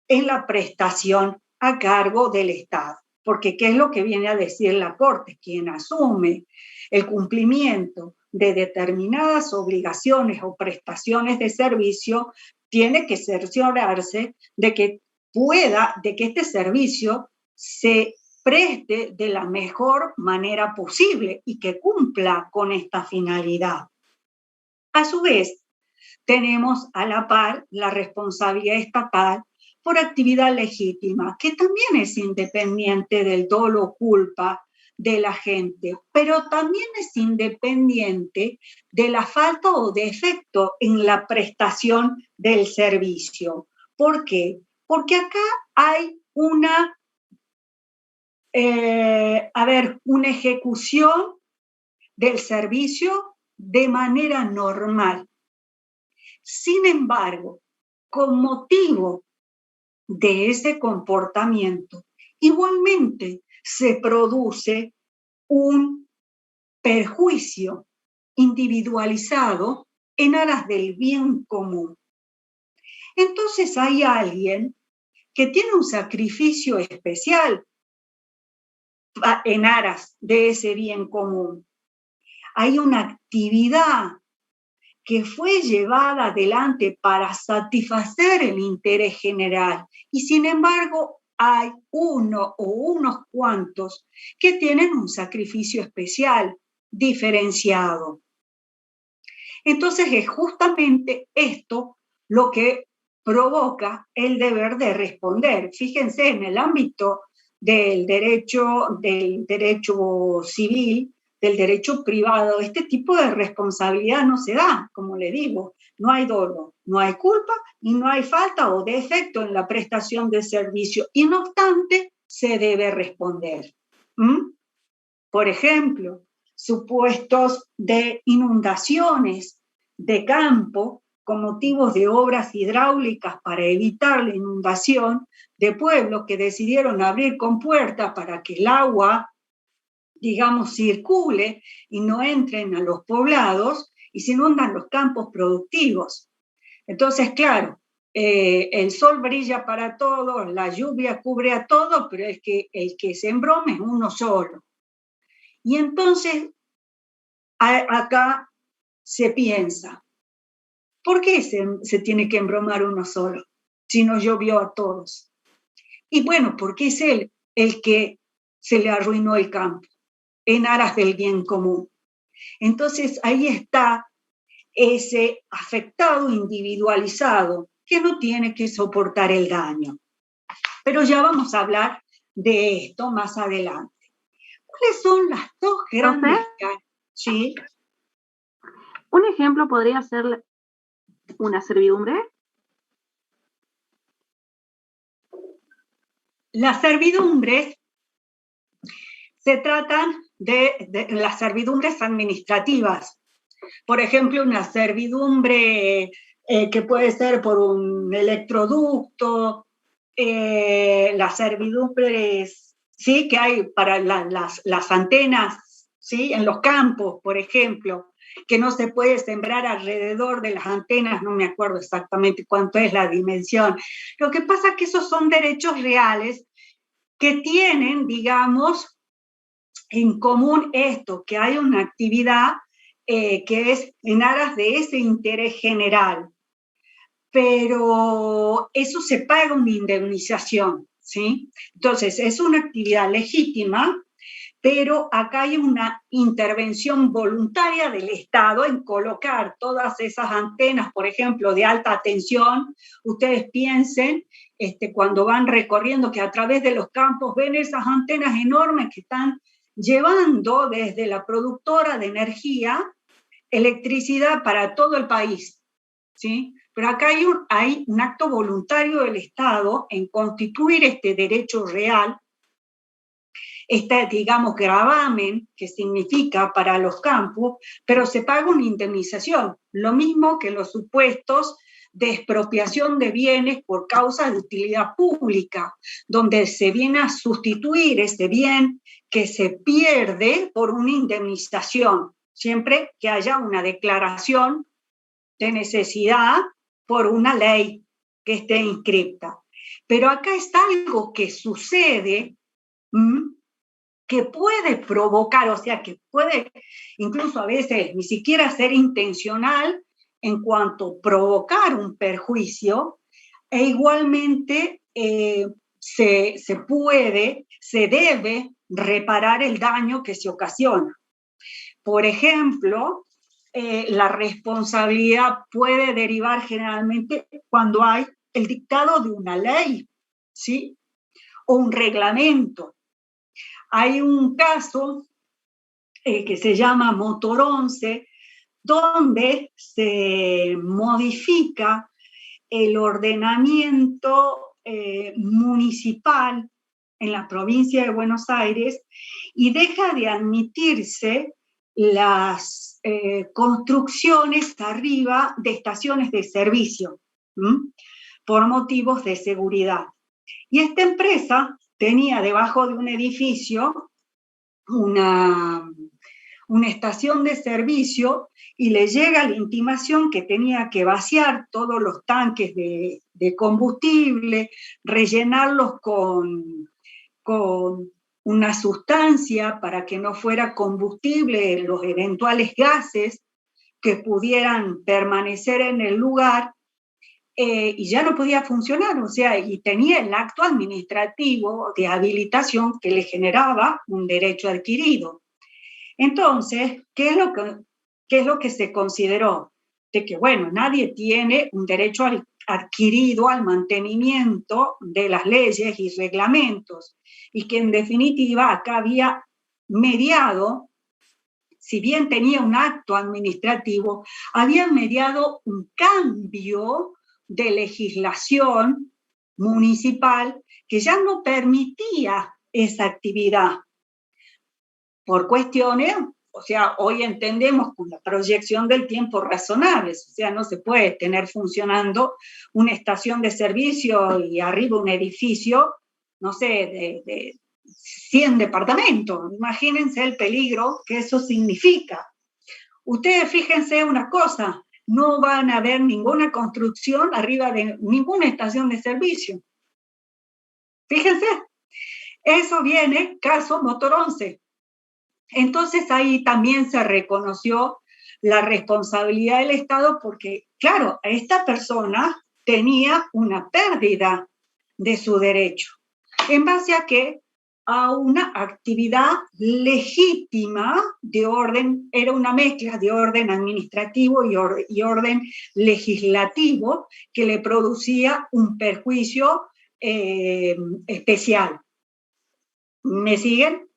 en la prestación a cargo del Estado. Porque ¿qué es lo que viene a decir la Corte? Quien asume el cumplimiento de determinadas obligaciones o prestaciones de servicio tiene que cerciorarse de que este servicio se preste de la mejor manera posible y que cumpla con esta finalidad. A su vez, tenemos a la par la responsabilidad estatal por actividad legítima, que también es independiente del dolo o culpa del agente, pero también es independiente de la falta o defecto en la prestación del servicio. ¿Por qué? Porque acá hay una ejecución del servicio de manera normal. Sin embargo, con motivo de ese comportamiento, igualmente se produce un perjuicio individualizado en aras del bien común. Entonces hay alguien que tiene un sacrificio especial en aras de ese bien común. Hay una actividad que fue llevada adelante para satisfacer el interés general y sin embargo hay uno o unos cuantos que tienen un sacrificio especial diferenciado. Entonces es justamente esto lo que provoca el deber de responder. Fíjense, en el ámbito del derecho civil, del derecho privado. Este tipo de responsabilidad no se da, como le digo, no hay dolo, no hay culpa y no hay falta o defecto en la prestación de servicio, y no obstante se debe responder. Por ejemplo, supuestos de inundaciones de campo con motivos de obras hidráulicas para evitar la inundación, de pueblos que decidieron abrir compuertas para que el agua, digamos, circule y no entren a los poblados, y se inundan los campos productivos. Entonces, claro, el sol brilla para todos, la lluvia cubre a todos, pero es que el que se embroma es uno solo. Y entonces, acá se piensa, ¿por qué se tiene que embromar uno solo si no llovió a todos? Y bueno, porque es él el que se le arruinó el campo en aras del bien común. Entonces, ahí está ese afectado individualizado que no tiene que soportar el daño. Pero ya vamos a hablar de esto más adelante. ¿Cuáles son las dos grandes? ¿Sí? Un ejemplo podría ser una servidumbre. Las servidumbres se tratan de las servidumbres administrativas. Por ejemplo, una servidumbre que puede ser por un electroducto, las servidumbres, ¿sí?, que hay para las antenas, ¿sí?, en los campos, por ejemplo, que no se puede sembrar alrededor de las antenas, no me acuerdo exactamente cuánto es la dimensión. Lo que pasa es que esos son derechos reales que tienen, digamos, en común esto, que hay una actividad que es en aras de ese interés general, pero eso se paga una indemnización, ¿sí? Entonces, es una actividad legítima, pero acá hay una intervención voluntaria del Estado en colocar todas esas antenas, por ejemplo, de alta tensión. Ustedes piensen, cuando van recorriendo, que a través de los campos ven esas antenas enormes que están llevando desde la productora de energía electricidad para todo el país, ¿sí? Pero acá hay un acto voluntario del Estado en constituir este derecho real, digamos, gravamen, que significa para los campos, pero se paga una indemnización, lo mismo que los supuestos de expropiación de bienes por causa de utilidad pública, donde se viene a sustituir ese bien que se pierde por una indemnización, siempre que haya una declaración de necesidad por una ley que esté inscripta. Pero acá está algo que sucede, que puede provocar, o sea, que puede incluso a veces ni siquiera ser intencional en cuanto a provocar un perjuicio, e igualmente se debe reparar el daño que se ocasiona. Por ejemplo, la responsabilidad puede derivar generalmente cuando hay el dictado de una ley, ¿sí?, o un reglamento. Hay un caso que se llama Motor 11, donde se modifica el ordenamiento municipal en la provincia de Buenos Aires y deja de admitirse las construcciones arriba de estaciones de servicio, por motivos de seguridad. Y esta empresa tenía debajo de un edificio una estación de servicio, y le llega la intimación que tenía que vaciar todos los tanques de combustible, rellenarlos con una sustancia para que no fuera combustible los eventuales gases que pudieran permanecer en el lugar, y ya no podía funcionar, o sea, y tenía el acto administrativo de habilitación que le generaba un derecho adquirido. Entonces, ¿qué es lo que se consideró? De que, bueno, nadie tiene un derecho adquirido al mantenimiento de las leyes y reglamentos, y que en definitiva acá había mediado, si bien tenía un acto administrativo, había mediado un cambio de legislación municipal que ya no permitía esa actividad por cuestiones, o sea, hoy entendemos con la proyección del tiempo razonables, o sea, no se puede tener funcionando una estación de servicio y arriba un edificio, no sé, de 100 departamentos. Imagínense el peligro que eso significa. Ustedes fíjense una cosa, no van a haber ninguna construcción arriba de ninguna estación de servicio. Fíjense, eso viene caso Motor 11. Entonces ahí también se reconoció la responsabilidad del Estado porque, claro, esta persona tenía una pérdida de su derecho. ¿En base a qué? A una actividad legítima de orden, era una mezcla de orden administrativo y orden legislativo que le producía un perjuicio especial. ¿Me siguen?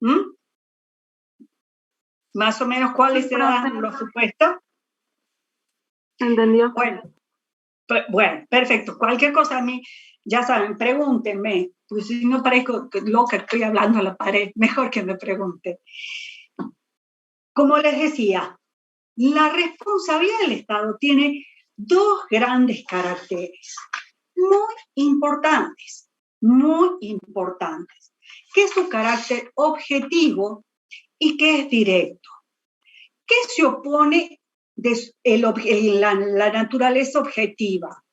¿Mm? Más o menos cuáles eran los supuestos. ¿Entendió? Bueno, perfecto. Cualquier cosa a mí, ya saben, pregúntenme, porque si no parezco loca, estoy hablando a la pared, mejor que me pregunten. Como les decía, la responsabilidad del Estado tiene dos grandes caracteres, muy importantes, que es su carácter objetivo y que es directo. ¿Qué se opone de la naturaleza objetiva?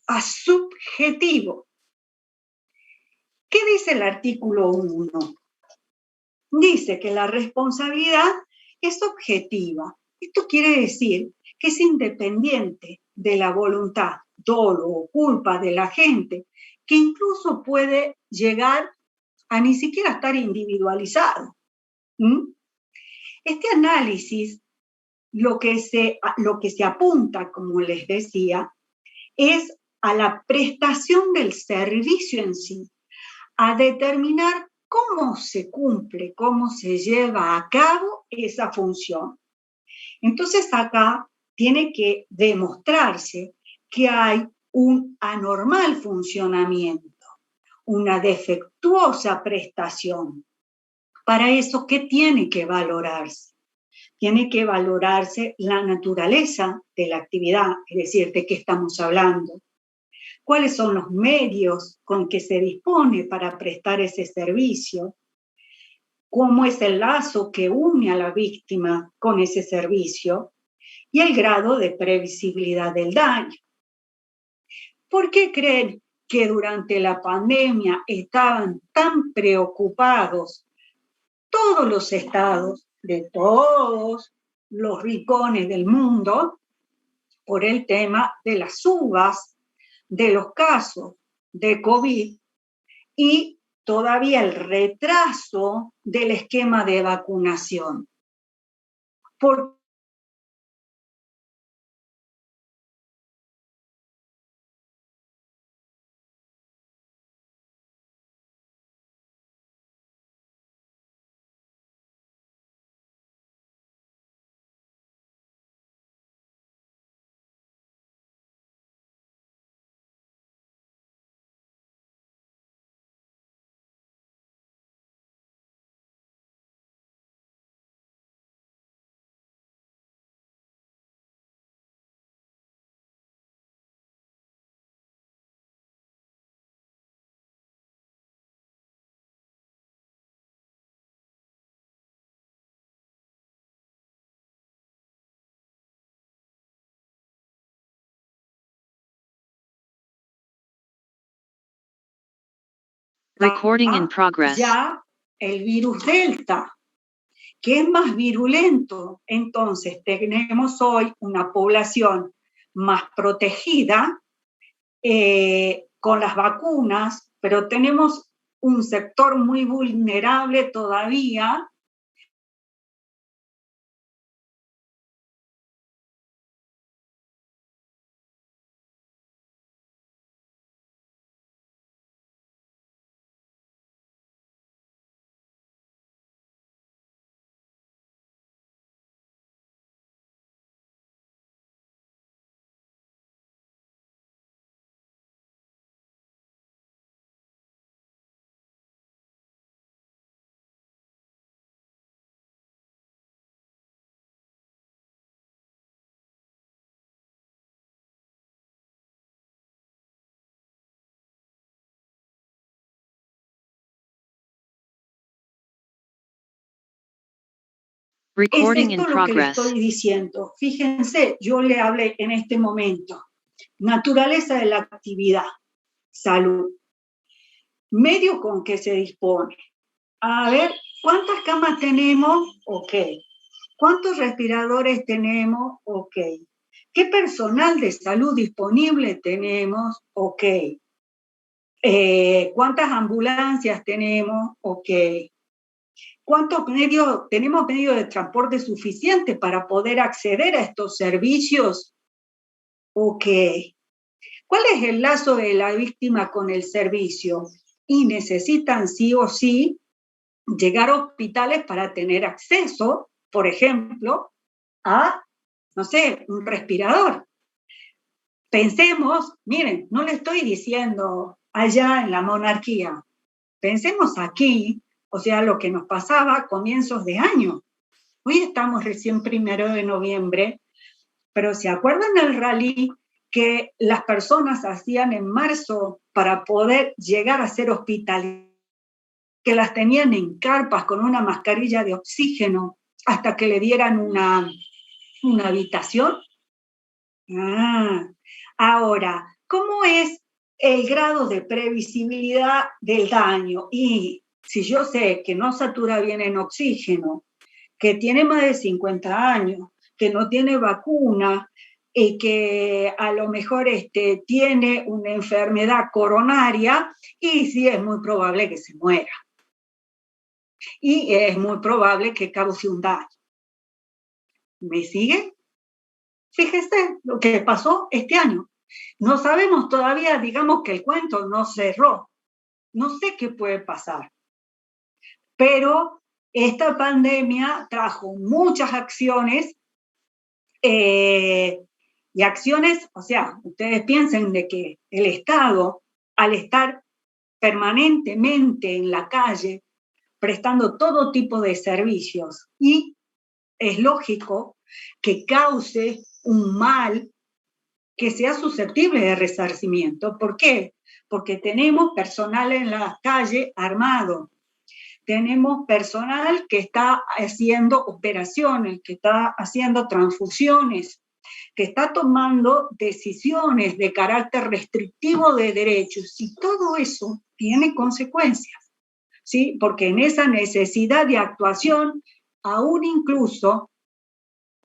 A subjetivo. ¿Qué dice el artículo 1? Dice que la responsabilidad es objetiva. Esto quiere decir que es independiente de la voluntad, dolo o culpa de la gente, que incluso puede llegar a ni siquiera estar individualizado. Este análisis, lo que se apunta, como les decía, es a la prestación del servicio en sí, a determinar cómo se cumple, cómo se lleva a cabo esa función. Entonces acá tiene que demostrarse que hay un anormal funcionamiento, una defectuosa prestación. Para eso, ¿qué tiene que valorarse? Tiene que valorarse la naturaleza de la actividad, es decir, de qué estamos hablando. ¿Cuáles son los medios con que se dispone para prestar ese servicio? ¿Cómo es el lazo que une a la víctima con ese servicio? Y el grado de previsibilidad del daño. ¿Por qué creen que durante la pandemia estaban tan preocupados todos los estados de todos los rincones del mundo por el tema de las subas de los casos de COVID y todavía el retraso del esquema de vacunación? ¿Por Recording in progress. Ya el virus Delta, que es más virulento? Entonces tenemos hoy una población más protegida con las vacunas, pero tenemos un sector muy vulnerable todavía Recording es in esto lo que le progress. estoy diciendo. Fíjense, yo le hablé en este momento. Naturaleza de la actividad, salud, medio con que se dispone. A ver, ¿cuántas camas tenemos? Ok. ¿Cuántos respiradores tenemos? Ok. ¿Qué personal de salud disponible tenemos? Ok. ¿Cuántas ambulancias tenemos? Ok. ¿Tenemos medios de transporte suficientes para poder acceder a estos servicios? Ok. ¿Cuál es el lazo de la víctima con el servicio? Y necesitan sí o sí llegar a hospitales para tener acceso, por ejemplo, a, no sé, un respirador. Pensemos, miren, no le estoy diciendo allá en la monarquía, pensemos aquí, o sea, lo que nos pasaba a comienzos de año. Hoy estamos recién 1 de noviembre, pero ¿se acuerdan del rally que las personas hacían en marzo para poder llegar a ser hospitalizadas? Que las tenían en carpas con una mascarilla de oxígeno hasta que le dieran una habitación. Ahora, ¿cómo es el grado de previsibilidad del daño? Y si yo sé que no satura bien en oxígeno, que tiene más de 50 años, que no tiene vacuna y que a lo mejor tiene una enfermedad coronaria, y sí es muy probable que se muera. Y es muy probable que cause un daño. ¿Me siguen? Fíjese lo que pasó este año. No sabemos todavía, digamos que el cuento no cerró. No sé qué puede pasar. Pero esta pandemia trajo muchas acciones y acciones, o sea, ustedes piensen de que el Estado, al estar permanentemente en la calle, prestando todo tipo de servicios, y es lógico que cause un mal que sea susceptible de resarcimiento. ¿Por qué? Porque tenemos personal en la calle armado, tenemos personal que está haciendo operaciones, que está haciendo transfusiones, que está tomando decisiones de carácter restrictivo de derechos, y todo eso tiene consecuencias, ¿sí? Porque en esa necesidad de actuación, aún incluso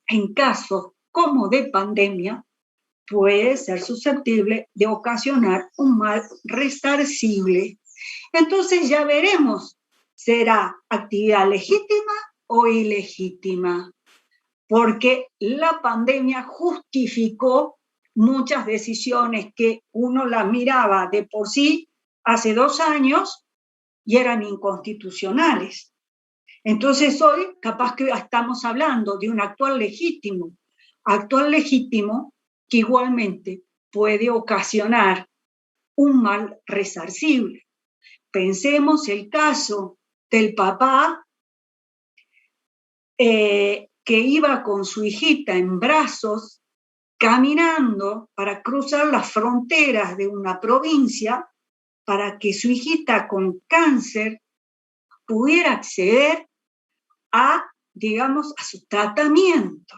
en casos como de pandemia, puede ser susceptible de ocasionar un mal resarcible. Entonces ya veremos, ¿será actividad legítima o ilegítima? Porque la pandemia justificó muchas decisiones que uno las miraba de por sí hace 2 años y eran inconstitucionales. Entonces hoy capaz que estamos hablando de un actual legítimo que igualmente puede ocasionar un mal resarcible. Pensemos el caso del papá que iba con su hijita en brazos caminando para cruzar las fronteras de una provincia para que su hijita con cáncer pudiera acceder a, digamos, a su tratamiento.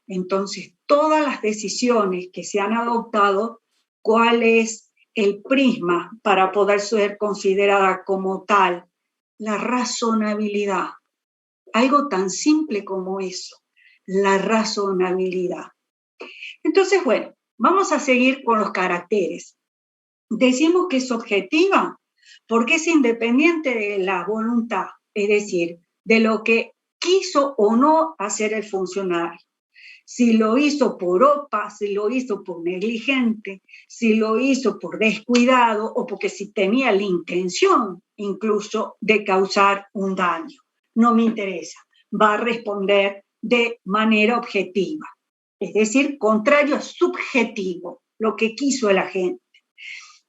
Entonces, todas las decisiones que se han adoptado, ¿cuál es el prisma para poder ser considerada como tal? La razonabilidad. Algo tan simple como eso, la razonabilidad. Entonces, bueno, vamos a seguir con los caracteres. Decimos que es objetiva porque es independiente de la voluntad, es decir, de lo que quiso o no hacer el funcionario. Si lo hizo por OPA, si lo hizo por negligente, si lo hizo por descuidado o porque si tenía la intención incluso de causar un daño. No me interesa, va a responder de manera objetiva, es decir, contrario a subjetivo, lo que quiso el agente.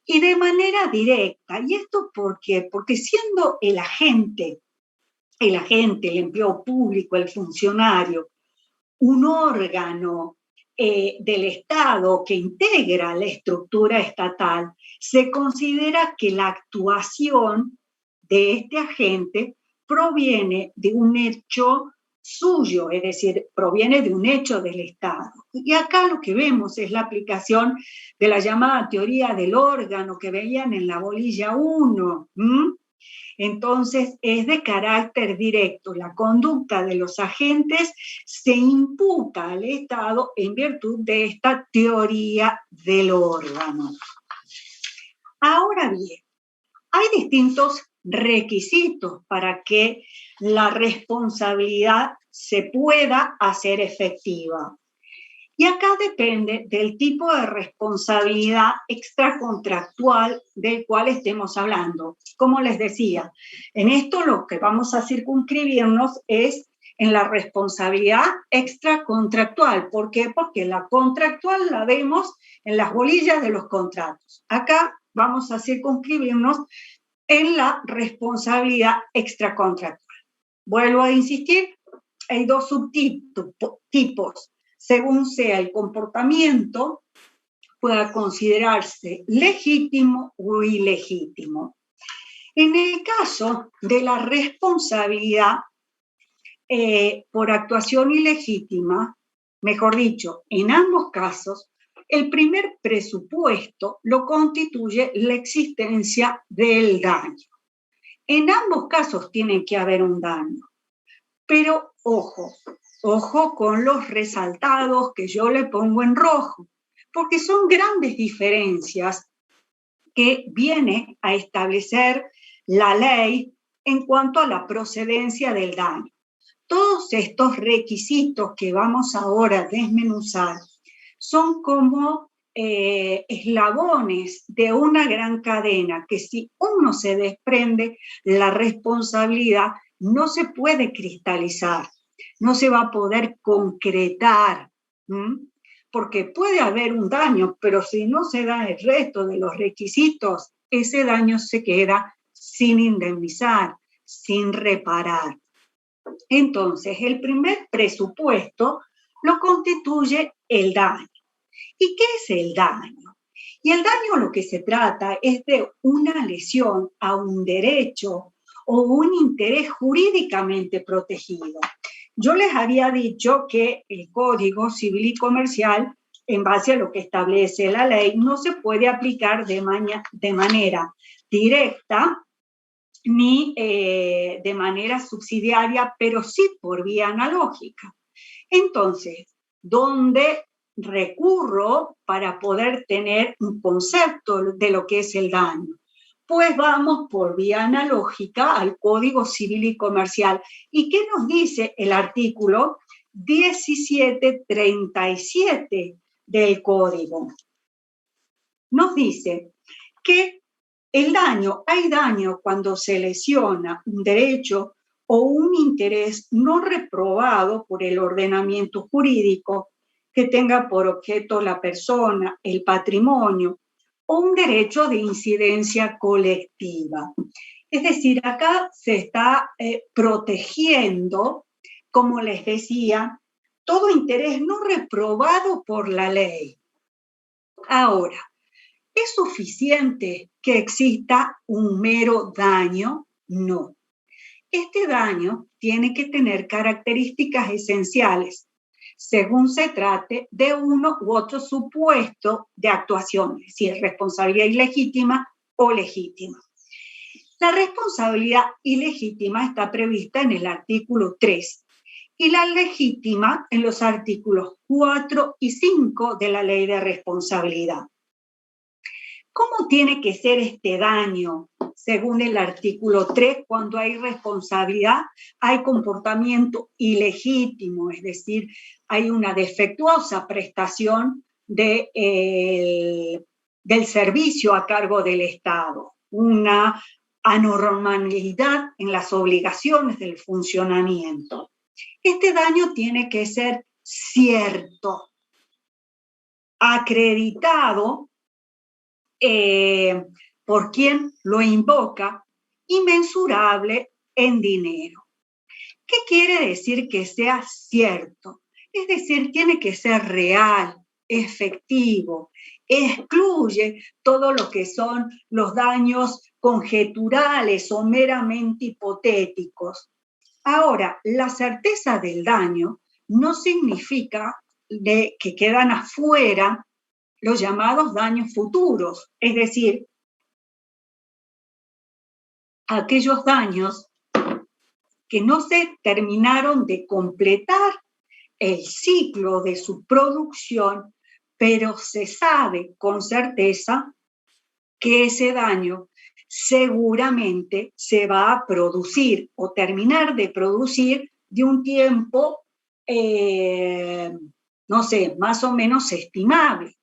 Y de manera directa, ¿y esto por qué? Porque siendo el agente, el empleo público, el funcionario, un órgano del Estado que integra la estructura estatal, se considera que la actuación de este agente proviene de un hecho suyo, es decir, proviene de un hecho del Estado. Y acá lo que vemos es la aplicación de la llamada teoría del órgano que veían en la bolilla 1. Entonces, es de carácter directo. La conducta de los agentes se imputa al Estado en virtud de esta teoría del órgano. Ahora bien, hay distintos requisitos para que la responsabilidad se pueda hacer efectiva. Y acá depende del tipo de responsabilidad extracontractual del cual estemos hablando. Como les decía, en esto lo que vamos a circunscribirnos es en la responsabilidad extracontractual. ¿Por qué? Porque la contractual la vemos en las bolillas de los contratos. Acá vamos a circunscribirnos en la responsabilidad extracontractual. Vuelvo a insistir, hay dos subtipos. Según sea el comportamiento, pueda considerarse legítimo o ilegítimo. En el caso de la responsabilidad por actuación ilegítima, mejor dicho, en ambos casos, el primer presupuesto lo constituye la existencia del daño. En ambos casos tiene que haber un daño, pero ojo con los resaltados que yo le pongo en rojo, porque son grandes diferencias que viene a establecer la ley en cuanto a la procedencia del daño. Todos estos requisitos que vamos ahora a desmenuzar son como eslabones de una gran cadena que si uno se desprende, la responsabilidad no se puede cristalizar, no se va a poder concretar, porque puede haber un daño, pero si no se da el resto de los requisitos, ese daño se queda sin indemnizar, sin reparar. Entonces, el primer presupuesto lo constituye el daño. ¿Y qué es el daño? Y el daño lo que se trata es de una lesión a un derecho o un interés jurídicamente protegido. Yo les había dicho que el Código Civil y Comercial, en base a lo que establece la ley, no se puede aplicar de manera directa ni de manera subsidiaria, pero sí por vía analógica. Entonces, ¿dónde recurro para poder tener un concepto de lo que es el daño? Pues vamos por vía analógica al Código Civil y Comercial. ¿Y qué nos dice el artículo 1737 del Código? Nos dice que hay daño cuando se lesiona un derecho o un interés no reprobado por el ordenamiento jurídico que tenga por objeto la persona, el patrimonio o un derecho de incidencia colectiva. Es decir, acá se está protegiendo, como les decía, todo interés no reprobado por la ley. Ahora, ¿es suficiente que exista un mero daño? No. Este daño tiene que tener características esenciales, según se trate de uno u otro supuesto de actuación, si es responsabilidad ilegítima o legítima. La responsabilidad ilegítima está prevista en el artículo 3 y la legítima en los artículos 4 y 5 de la Ley de Responsabilidad. ¿Cómo tiene que ser este daño? Según el artículo 3, cuando hay responsabilidad, hay comportamiento ilegítimo, es decir, hay una defectuosa prestación del servicio a cargo del Estado, una anormalidad en las obligaciones del funcionamiento. Este daño tiene que ser cierto, acreditado por quien lo invoca, inmensurable en dinero. ¿Qué quiere decir que sea cierto? Es decir, tiene que ser real, efectivo, excluye todo lo que son los daños conjeturales o meramente hipotéticos. Ahora, la certeza del daño no significa que quedan afuera los llamados daños futuros, es decir, aquellos daños que no se terminaron de completar el ciclo de su producción, pero se sabe con certeza que ese daño seguramente se va a producir o terminar de producir de un tiempo, no sé, más o menos estimable.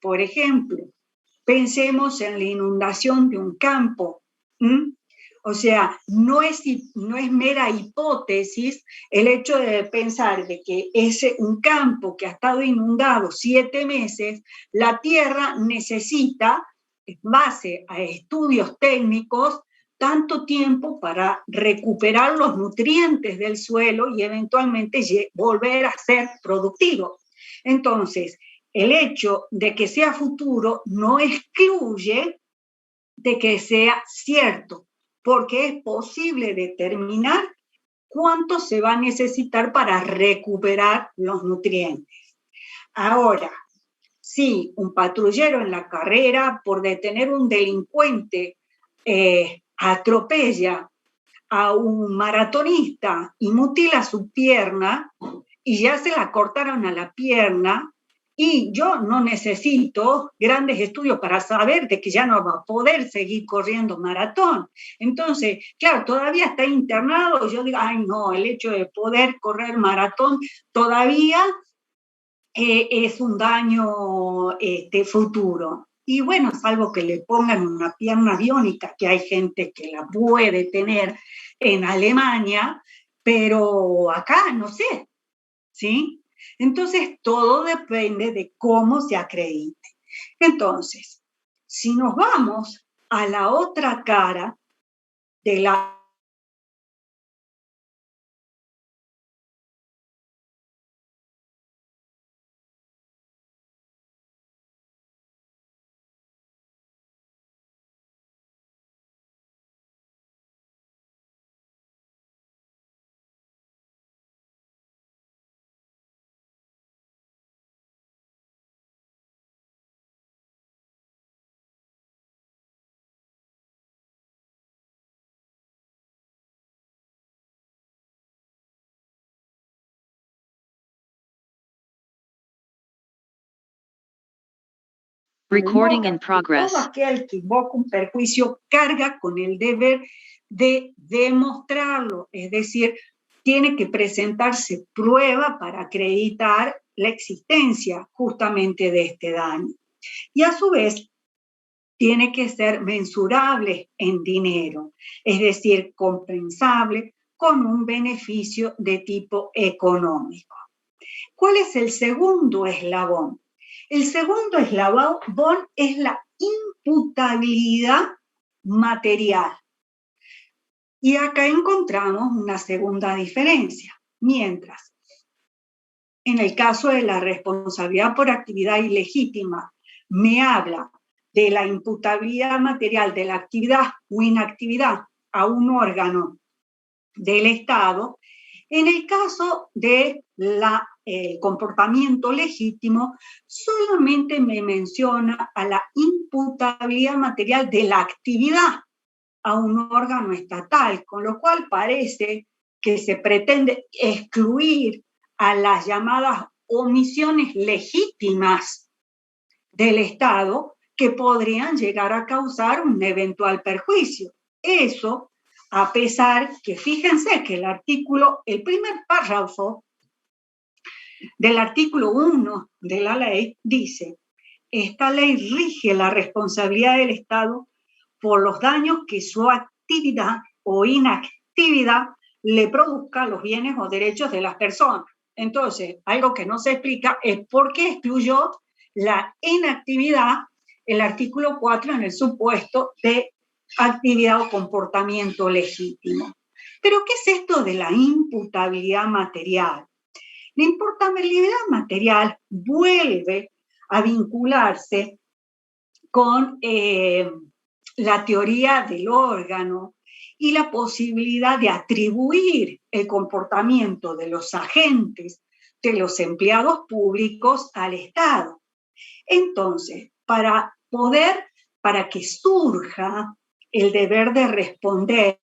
Por ejemplo, pensemos en la inundación de un campo. O sea, no es mera hipótesis el hecho de pensar de que un campo que ha estado inundado 7 meses, la tierra necesita, en base a estudios técnicos, tanto tiempo para recuperar los nutrientes del suelo y eventualmente volver a ser productivo. Entonces, el hecho de que sea futuro no excluye de que sea cierto, porque es posible determinar cuánto se va a necesitar para recuperar los nutrientes. Ahora, si un patrullero en la carrera, por detener un delincuente, atropella a un maratonista y mutila su pierna, y ya se la cortaron a la pierna, y yo no necesito grandes estudios para saber de que ya no va a poder seguir corriendo maratón. Entonces, claro, todavía está internado, yo digo, ay no, el hecho de poder correr maratón todavía es un daño futuro. Y bueno, salvo que le pongan una pierna biónica, que hay gente que la puede tener en Alemania, pero acá no sé, ¿sí? Entonces, todo depende de cómo se acredite. Entonces, si nos vamos a la otra cara de la Recording in progress. Todo aquel que invoca un perjuicio carga con el deber de demostrarlo, es decir, tiene que presentarse prueba para acreditar la existencia justamente de este daño. Y a su vez, tiene que ser mensurable en dinero, es decir, compensable con un beneficio de tipo económico. ¿Cuál es el segundo eslabón? El segundo eslabón es la imputabilidad material. Y acá encontramos una segunda diferencia. Mientras, en el caso de la responsabilidad por actividad ilegítima, me habla de la imputabilidad material de la actividad o inactividad a un órgano del Estado, en el caso de comportamiento legítimo, solamente me menciona a la imputabilidad material de la actividad a un órgano estatal, con lo cual parece que se pretende excluir a las llamadas omisiones legítimas del Estado que podrían llegar a causar un eventual perjuicio. Eso, a pesar que fíjense que el primer párrafo del artículo 1 de la ley dice: esta ley rige la responsabilidad del Estado por los daños que su actividad o inactividad le produzca a los bienes o derechos de las personas. Entonces, algo que no se explica es por qué excluyó la inactividad el artículo 4 en el supuesto de actividad o comportamiento legítimo. Pero, ¿qué es esto de la imputabilidad material? La imputabilidad material vuelve a vincularse con la teoría del órgano y la posibilidad de atribuir el comportamiento de los agentes, de los empleados públicos al Estado. Entonces, para que surja el deber de responder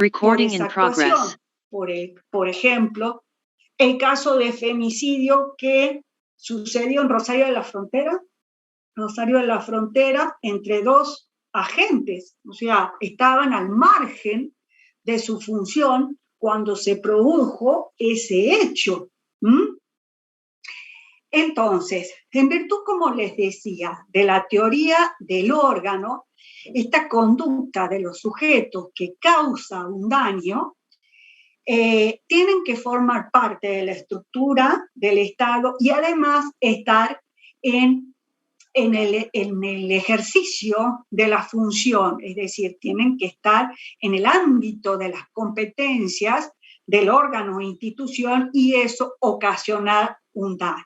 Recording in progress. Por ejemplo, el caso de femicidio que sucedió en Rosario de la Frontera, entre dos agentes, o sea, estaban al margen de su función cuando se produjo ese hecho. Entonces, en virtud, como les decía, de la teoría del órgano, esta conducta de los sujetos que causa un daño tienen que formar parte de la estructura del Estado y además estar en el ejercicio de la función, es decir, tienen que estar en el ámbito de las competencias del órgano o institución y eso ocasionar un daño.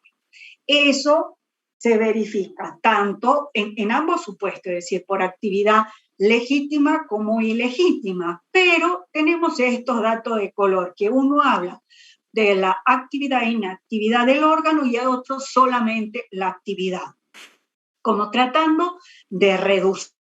Eso se verifica tanto en ambos supuestos, es decir, por actividad legítima como ilegítima, pero tenemos estos datos de color, que uno habla de la actividad e inactividad del órgano y a otro solamente la actividad, como tratando de reducir.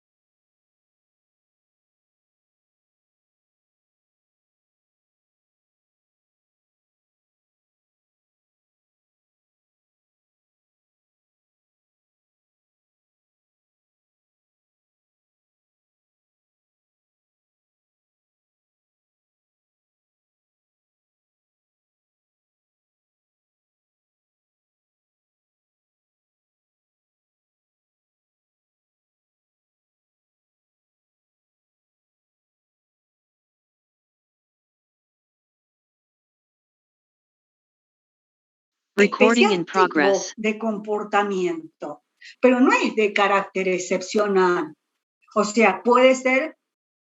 Recording in progress. De comportamiento, pero no es de carácter excepcional. O sea, puede ser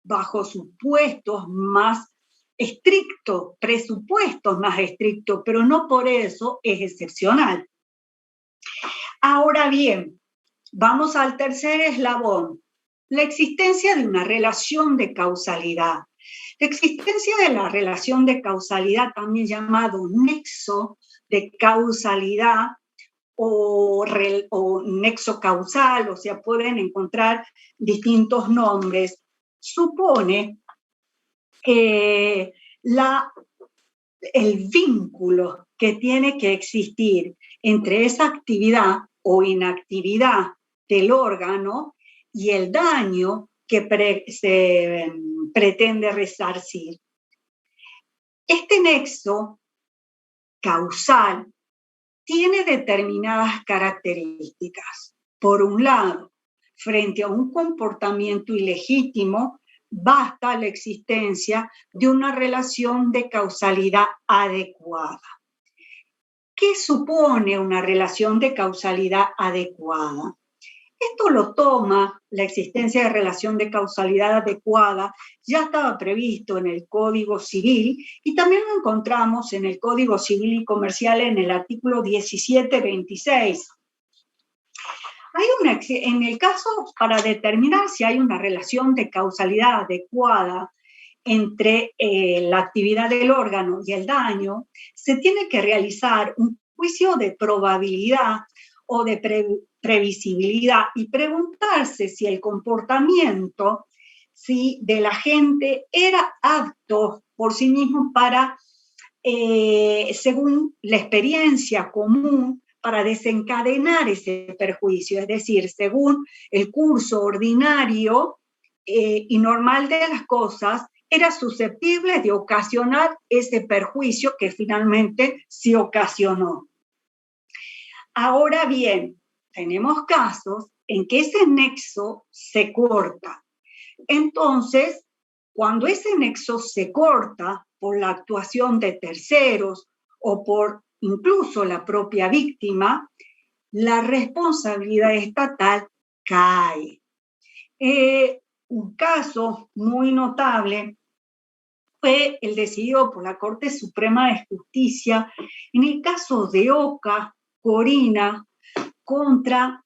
bajo supuestos más estrictos, presupuestos más estrictos, pero no por eso es excepcional. Ahora bien, vamos al tercer eslabón, la existencia de una relación de causalidad. La existencia de la relación de causalidad, también llamado nexo de causalidad o nexo causal, o sea, pueden encontrar distintos nombres, supone el vínculo que tiene que existir entre esa actividad o inactividad del órgano y el daño que se pretende resarcir. Este nexo causal tiene determinadas características. Por un lado, frente a un comportamiento ilegítimo, basta la existencia de una relación de causalidad adecuada. ¿Qué supone una relación de causalidad adecuada? Esto lo toma la existencia de relación de causalidad adecuada, ya estaba previsto en el Código Civil y también lo encontramos en el Código Civil y Comercial en el artículo 1726. En el caso, para determinar si hay una relación de causalidad adecuada entre la actividad del órgano y el daño, se tiene que realizar un juicio de probabilidad o de previsibilidad y preguntarse si el comportamiento de la gente era apto por sí mismo para, según la experiencia común, para desencadenar ese perjuicio, es decir, según el curso ordinario y normal de las cosas, era susceptible de ocasionar ese perjuicio que finalmente se ocasionó. Ahora bien, tenemos casos en que ese nexo se corta. Entonces, cuando ese nexo se corta por la actuación de terceros o por incluso la propia víctima, la responsabilidad estatal cae. Un caso muy notable fue el decidido por la Corte Suprema de Justicia en el caso de Oca Corina contra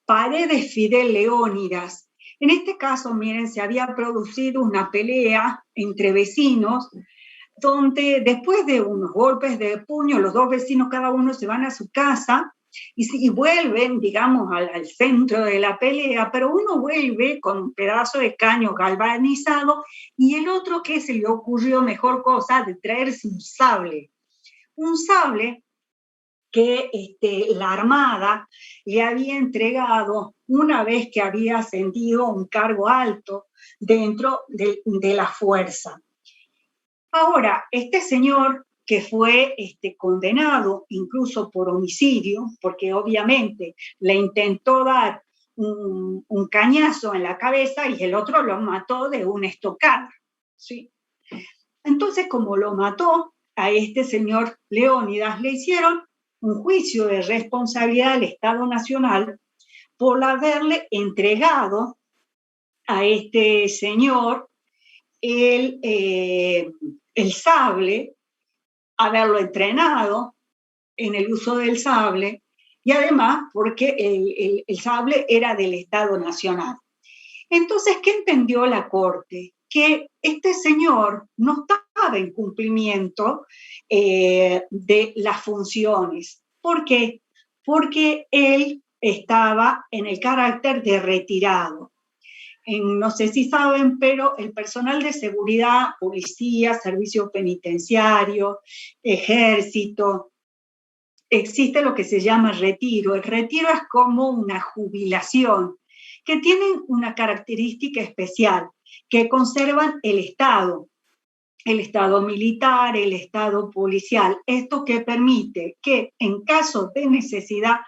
Paredes Fidel Leónidas. En este caso, miren, se había producido una pelea entre vecinos donde después de unos golpes de puño, los dos vecinos cada uno se van a su casa y vuelven, digamos, al centro de la pelea, pero uno vuelve con un pedazo de caño galvanizado y el otro que se le ocurrió mejor cosa de traerse un sable que la Armada le había entregado una vez que había ascendido un cargo alto dentro de la fuerza. Ahora, este señor que fue condenado incluso por homicidio, porque obviamente le intentó dar un cañazo en la cabeza y el otro lo mató de una estocada, ¿sí? Entonces, como lo mató a este señor Leónidas, le hicieron un juicio de responsabilidad al Estado Nacional por haberle entregado a este señor el sable, haberlo entrenado en el uso del sable y además porque el sable era del Estado Nacional. Entonces, ¿qué entendió la Corte? Que este señor no estaba en cumplimiento de las funciones. ¿Por qué? Porque él estaba en el carácter de retirado. No sé si saben, pero el personal de seguridad, policía, servicio penitenciario, ejército, existe lo que se llama retiro. El retiro es como una jubilación que tiene una característica especial, que conservan el Estado militar, el Estado policial. Esto que permite que en caso de necesidad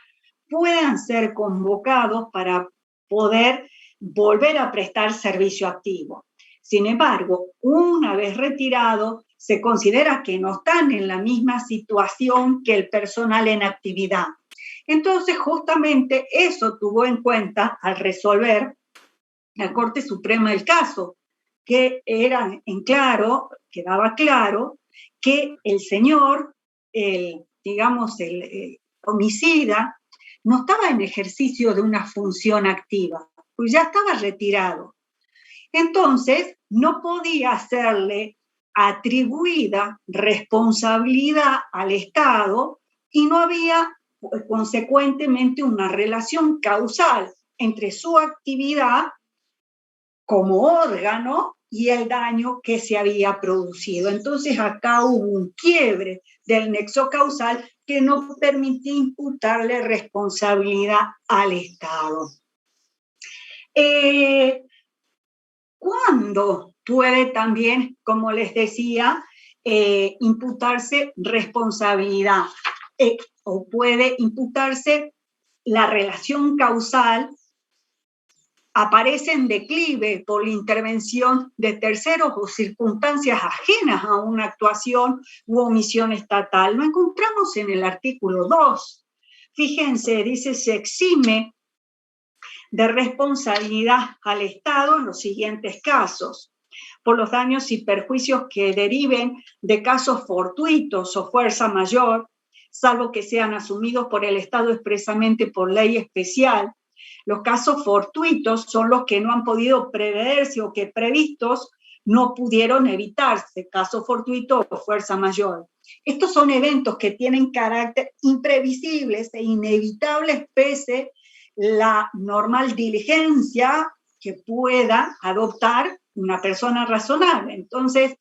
puedan ser convocados para poder volver a prestar servicio activo. Sin embargo, una vez retirado, se considera que no están en la misma situación que el personal en actividad. Entonces, justamente eso tuvo en cuenta al resolver la Corte Suprema el caso, que quedaba claro que el señor, el homicida, no estaba en ejercicio de una función activa, pues ya estaba retirado. Entonces, no podía hacerle atribuida responsabilidad al Estado y no había, consecuentemente, una relación causal entre su actividad como órgano y el daño que se había producido. Entonces, acá hubo un quiebre del nexo causal que no permitía imputarle responsabilidad al Estado. ¿Cuándo puede también, como les decía, imputarse responsabilidad? O puede imputarse la relación causal, aparece en declive por la intervención de terceros o circunstancias ajenas a una actuación u omisión estatal. Lo encontramos en el artículo 2. Fíjense, dice, se exime de responsabilidad al Estado en los siguientes casos: por los daños y perjuicios que deriven de casos fortuitos o fuerza mayor, salvo que sean asumidos por el Estado expresamente por ley especial. Los casos fortuitos son los que no han podido preverse o que previstos no pudieron evitarse, caso fortuito o fuerza mayor. Estos son eventos que tienen carácter imprevisibles e inevitables pese la normal diligencia que pueda adoptar una persona razonable. Entonces,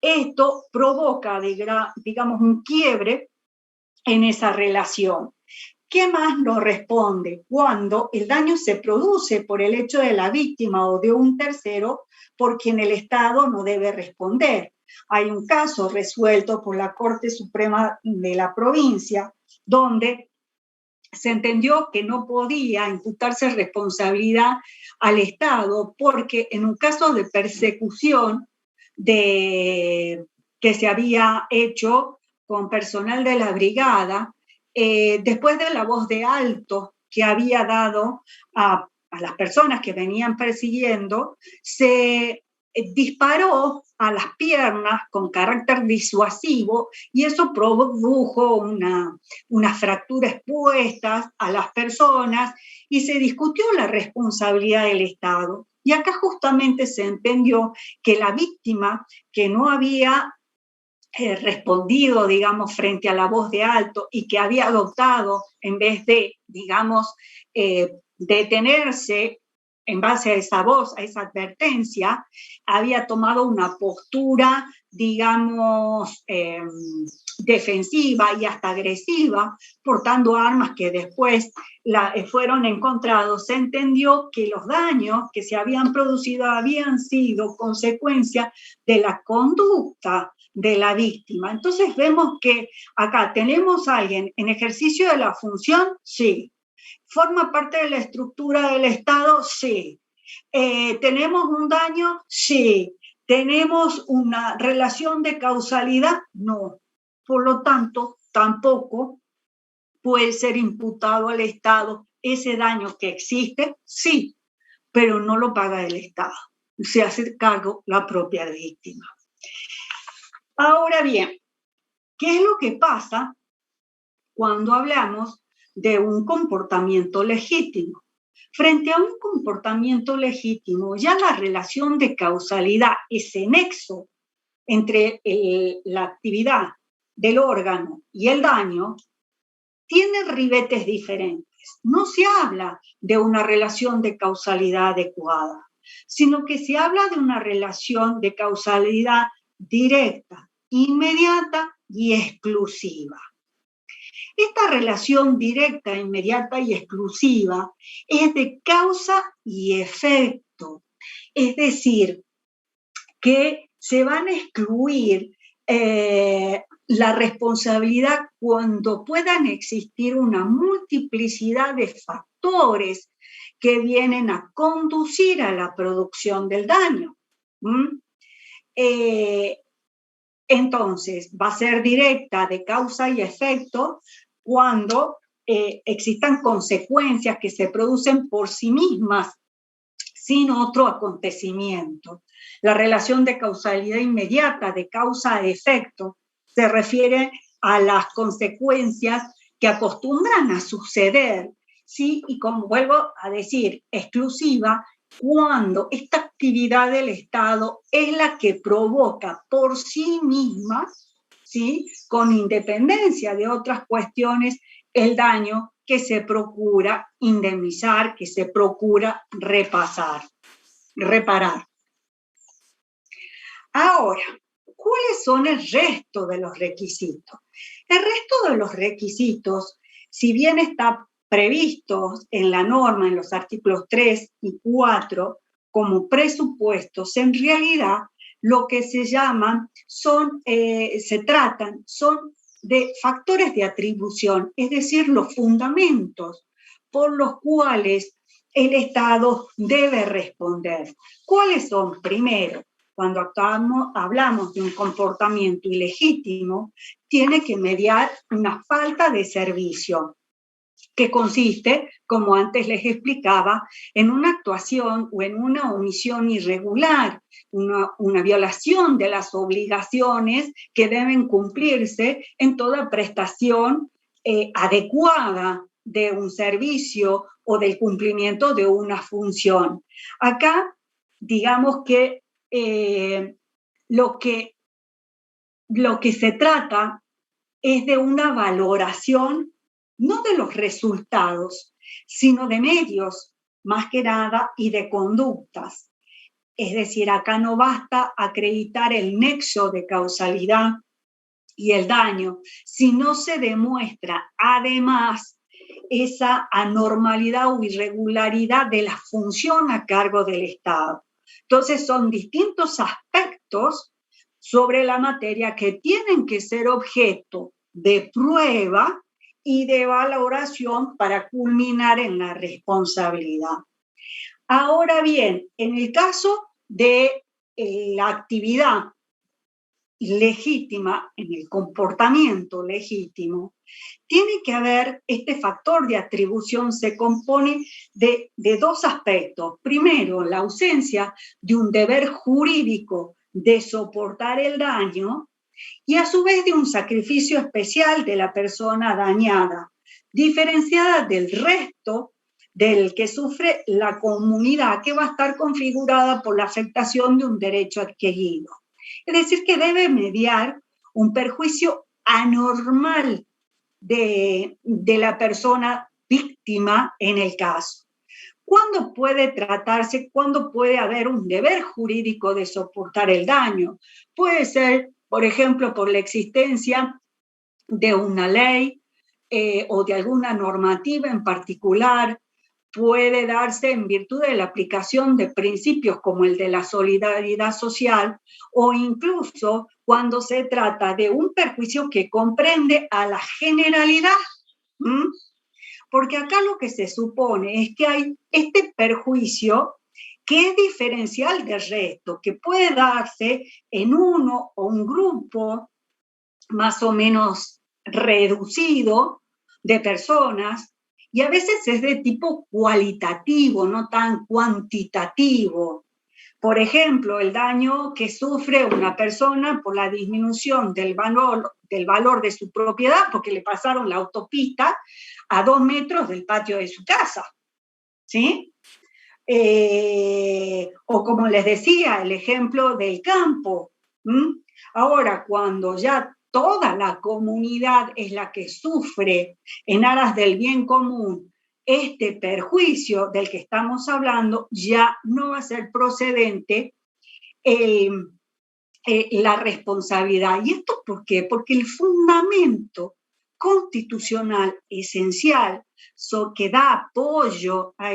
esto provoca, digamos, un quiebre en esa relación. ¿Qué más no responde? Cuando el daño se produce por el hecho de la víctima o de un tercero por quien el Estado no debe responder. Hay un caso resuelto por la Corte Suprema de la provincia donde se entendió que no podía imputarse responsabilidad al Estado porque en un caso de persecución que se había hecho con personal de la brigada, después de la voz de alto que había dado a las personas que venían persiguiendo, se disparó a las piernas con carácter disuasivo y eso produjo unas fracturas expuestas a las personas y se discutió la responsabilidad del Estado. Y acá justamente se entendió que la víctima que no había respondido, digamos, frente a la voz de alto y que había adoptado, en vez de, digamos, detenerse en base a esa voz, a esa advertencia, había tomado una postura, digamos, defensiva y hasta agresiva, portando armas que después fueron encontrados. Se entendió que los daños que se habían producido habían sido consecuencia de la conducta de la víctima. Entonces vemos que acá tenemos a alguien en ejercicio de la función, sí. ¿Forma parte de la estructura del Estado? Sí. ¿Tenemos un daño? Sí. ¿Tenemos una relación de causalidad? No. Por lo tanto, tampoco puede ser imputado al Estado ese daño que existe, sí, pero no lo paga el Estado. Se hace cargo la propia víctima. Ahora bien, ¿qué es lo que pasa cuando hablamos de un comportamiento legítimo? Frente a un comportamiento legítimo, ya la relación de causalidad, ese nexo entre la actividad del órgano y el daño, tiene ribetes diferentes. No se habla de una relación de causalidad adecuada, sino que se habla de una relación de causalidad directa, inmediata y exclusiva. Esta relación directa, inmediata y exclusiva es de causa y efecto, es decir, que se van a excluir la responsabilidad cuando puedan existir una multiplicidad de factores que vienen a conducir a la producción del daño. Entonces, va a ser directa de causa y efecto cuando existan consecuencias que se producen por sí mismas sin otro acontecimiento. La relación de causalidad inmediata, de causa a efecto, se refiere a las consecuencias que acostumbran a suceder, ¿sí? Y como vuelvo a decir, exclusiva, cuando esta actividad del Estado es la que provoca por sí misma, ¿sí? Con independencia de otras cuestiones, el daño que se procura indemnizar, que se procura reparar. Ahora, ¿cuáles son el resto de los requisitos? El resto de los requisitos, si bien está previsto en la norma, en los artículos 3 y 4, como presupuestos, en realidad lo que se llaman son de factores de atribución, es decir, los fundamentos por los cuales el Estado debe responder. ¿Cuáles son? Primero, cuando hablamos de un comportamiento ilegítimo, tiene que mediar una falta de servicio, que consiste, como antes les explicaba, en una actuación o en una omisión irregular, una violación de las obligaciones que deben cumplirse en toda prestación adecuada de un servicio o del cumplimiento de una función. Acá, digamos que lo que se trata es de una valoración no de los resultados, sino de medios, más que nada, y de conductas. Es decir, acá no basta acreditar el nexo de causalidad y el daño, si no se demuestra, además, esa anormalidad o irregularidad de la función a cargo del Estado. Entonces son distintos aspectos sobre la materia que tienen que ser objeto de prueba y de valoración para culminar en la responsabilidad. Ahora bien, en el caso de la actividad legítima, en el comportamiento legítimo, tiene que haber este factor de atribución, se compone de dos aspectos. Primero, la ausencia de un deber jurídico de soportar el daño y a su vez de un sacrificio especial de la persona dañada, diferenciada del resto del que sufre la comunidad, que va a estar configurada por la afectación de un derecho adquirido. Es decir, que debe mediar un perjuicio anormal de la persona víctima en el caso. ¿Cuándo puede tratarse, cuándo puede haber un deber jurídico de soportar el daño? Puede ser, por ejemplo, por la existencia de una ley o de alguna normativa en particular. Puede darse en virtud de la aplicación de principios como el de la solidaridad social o incluso cuando se trata de un perjuicio que comprende a la generalidad. Porque acá lo que se supone es que hay este perjuicio que es diferencial del resto, que puede darse en uno o un grupo más o menos reducido de personas, y a veces es de tipo cualitativo, no tan cuantitativo. Por ejemplo, el daño que sufre una persona por la disminución del valor de su propiedad porque le pasaron la autopista a 2 metros del patio de su casa, ¿sí? O como les decía, el ejemplo del campo. Ahora, cuando ya toda la comunidad es la que sufre en aras del bien común este perjuicio del que estamos hablando, ya no va a ser procedente la responsabilidad. ¿Y esto por qué? Porque el fundamento constitucional esencial que da apoyo a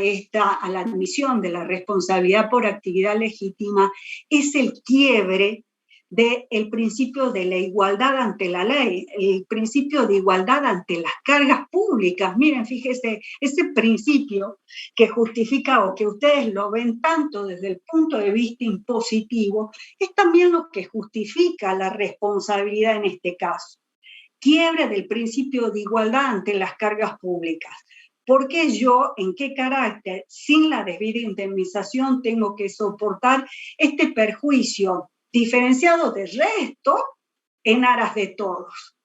la admisión de la responsabilidad por actividad legítima es el quiebre del principio de la igualdad ante la ley, el principio de igualdad ante las cargas públicas. Miren, fíjese, ese principio que justifica o que ustedes lo ven tanto desde el punto de vista impositivo, es también lo que justifica la responsabilidad en este caso. Quiebre del principio de igualdad ante las cargas públicas. ¿Por qué yo, en qué carácter, sin la debida indemnización, tengo que soportar este perjuicio diferenciado del resto en aras de todos?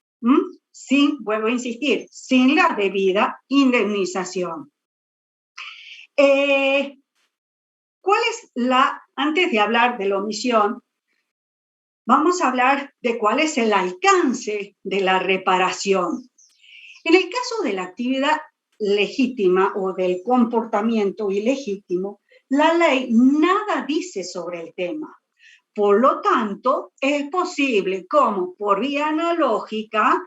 Vuelvo a insistir, sin la debida indemnización. Antes de hablar de la omisión, vamos a hablar de cuál es el alcance de la reparación. En el caso de la actividad legítima o del comportamiento ilegítimo, la ley nada dice sobre el tema. Por lo tanto, es posible, como por vía analógica,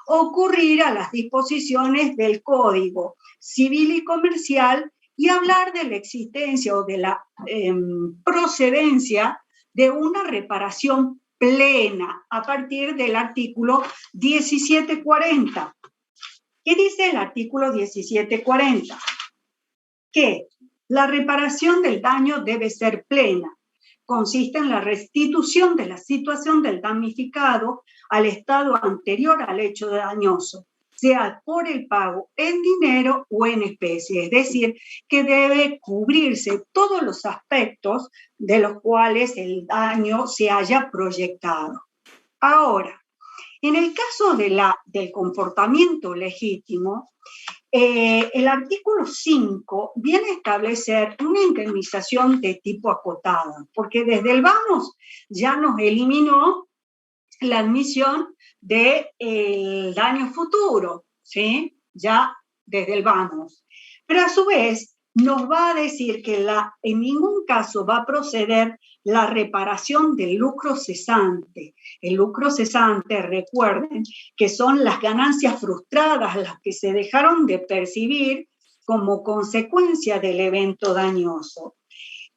ocurrir a las disposiciones del Código Civil y Comercial y hablar de la existencia o de la procedencia de una reparación plena a partir del artículo 1740. ¿Qué dice el artículo 1740? Que la reparación del daño debe ser plena. Consiste en la restitución de la situación del damnificado al estado anterior al hecho dañoso, sea por el pago en dinero o en especie. Es decir, que debe cubrirse todos los aspectos de los cuales el daño se haya proyectado. Ahora, en el caso del comportamiento legítimo, el artículo 5 viene a establecer una indemnización de tipo acotada, porque desde el vamos ya nos eliminó la admisión del daño futuro, ¿sí? Ya desde el vamos. Pero a su vez nos va a decir que en ningún caso va a proceder la reparación del lucro cesante. El lucro cesante, recuerden, que son las ganancias frustradas, las que se dejaron de percibir como consecuencia del evento dañoso.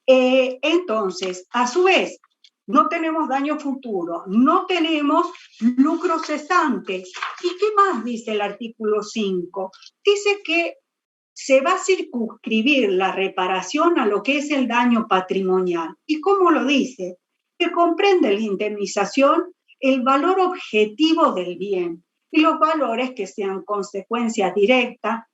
Entonces, a su vez, no tenemos daño futuro, no tenemos lucro cesante. ¿Y qué más dice el artículo 5? Dice que se va a circunscribir la reparación a lo que es el daño patrimonial. ¿Y cómo lo dice? Que comprende la indemnización el valor objetivo del bien y los valores que sean consecuencia directa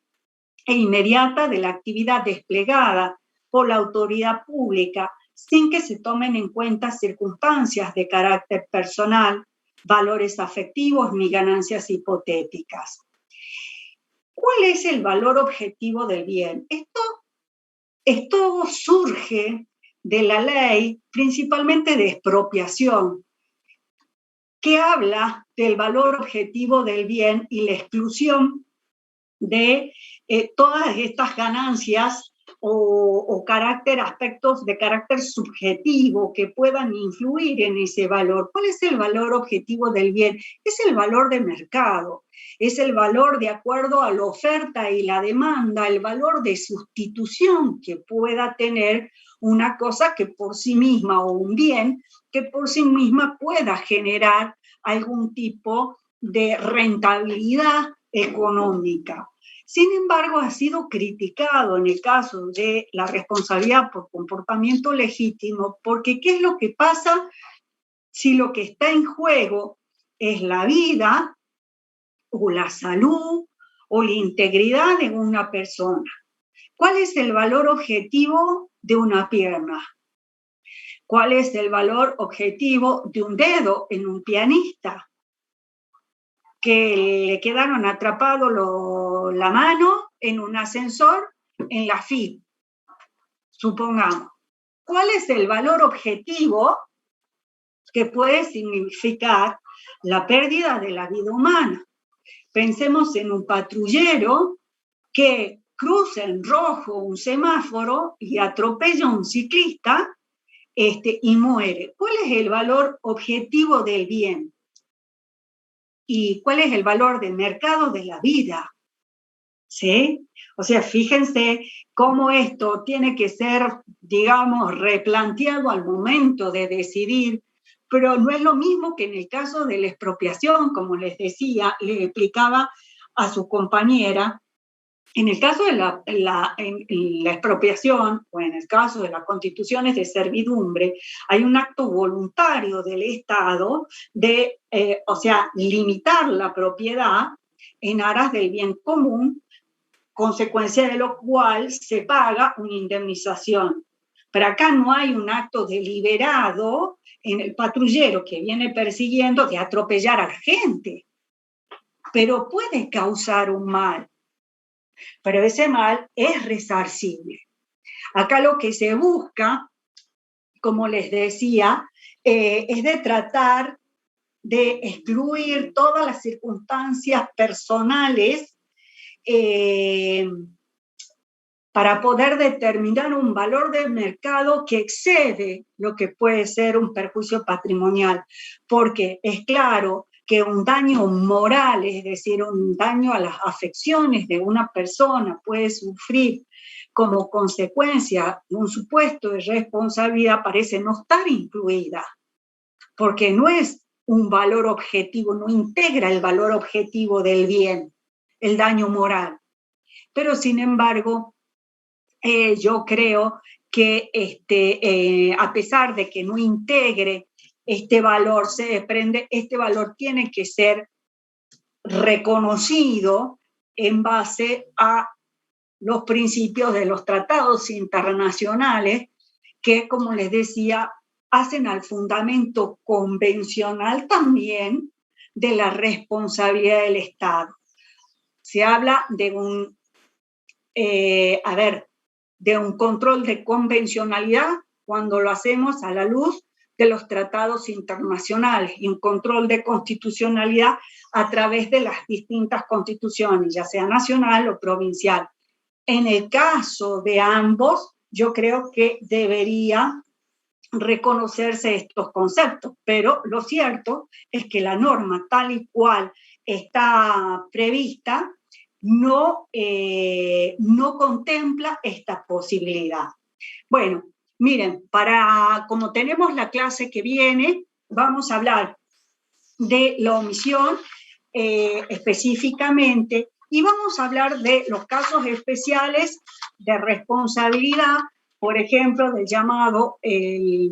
e inmediata de la actividad desplegada por la autoridad pública, sin que se tomen en cuenta circunstancias de carácter personal, valores afectivos ni ganancias hipotéticas. ¿Cuál es el valor objetivo del bien? Esto surge de la ley, principalmente de expropiación, que habla del valor objetivo del bien y la exclusión de todas estas ganancias o aspectos de carácter subjetivo que puedan influir en ese valor. ¿Cuál es el valor objetivo del bien? Es el valor de mercado, es el valor de acuerdo a la oferta y la demanda, el valor de sustitución que pueda tener una cosa que por sí misma o un bien que por sí misma pueda generar algún tipo de rentabilidad económica. Sin embargo, ha sido criticado en el caso de la responsabilidad por comportamiento legítimo, porque ¿qué es lo que pasa si lo que está en juego es la vida o la salud o la integridad de una persona? ¿Cuál es el valor objetivo de una pierna? ¿Cuál es el valor objetivo de un dedo en un pianista? Que le quedaron atrapados la mano en un ascensor en la FIT, supongamos. ¿Cuál es el valor objetivo que puede significar la pérdida de la vida humana? Pensemos en un patrullero que cruza en rojo un semáforo y atropella a un ciclista y muere. ¿Cuál es el valor objetivo del bien? ¿Y cuál es el valor del mercado de la vida? ¿Sí? O sea, fíjense cómo esto tiene que ser, digamos, replanteado al momento de decidir, pero no es lo mismo que en el caso de la expropiación, como les decía, le explicaba a su compañera. En el caso de la expropiación, o en el caso de las constituciones de servidumbre, hay un acto voluntario del Estado de, limitar la propiedad en aras del bien común, consecuencia de lo cual se paga una indemnización. Pero acá no hay un acto deliberado en el patrullero que viene persiguiendo de atropellar a la gente, pero puede causar un mal. Pero ese mal es resarcible. Acá lo que se busca, como les decía, es de tratar de excluir todas las circunstancias personales para poder determinar un valor del mercado que excede lo que puede ser un perjuicio patrimonial, porque es claro que un daño moral, es decir, un daño a las afecciones de una persona puede sufrir como consecuencia de un supuesto de responsabilidad, parece no estar incluida, porque no es un valor objetivo, no integra el valor objetivo del bien, el daño moral. Pero sin embargo, yo creo que a pesar de que no integre este valor, se desprende, este valor tiene que ser reconocido en base a los principios de los tratados internacionales que, como les decía, hacen al fundamento convencional también de la responsabilidad del Estado. Se habla de un control de convencionalidad cuando lo hacemos a la luz de los tratados internacionales y un control de constitucionalidad a través de las distintas constituciones, ya sea nacional o provincial. en el caso de ambos, yo creo que debería reconocerse estos conceptos, pero lo cierto es que la norma tal y cual está prevista no contempla esta posibilidad. Bueno, miren, como tenemos la clase que viene, vamos a hablar de la omisión específicamente, y vamos a hablar de los casos especiales de responsabilidad, por ejemplo, del llamado del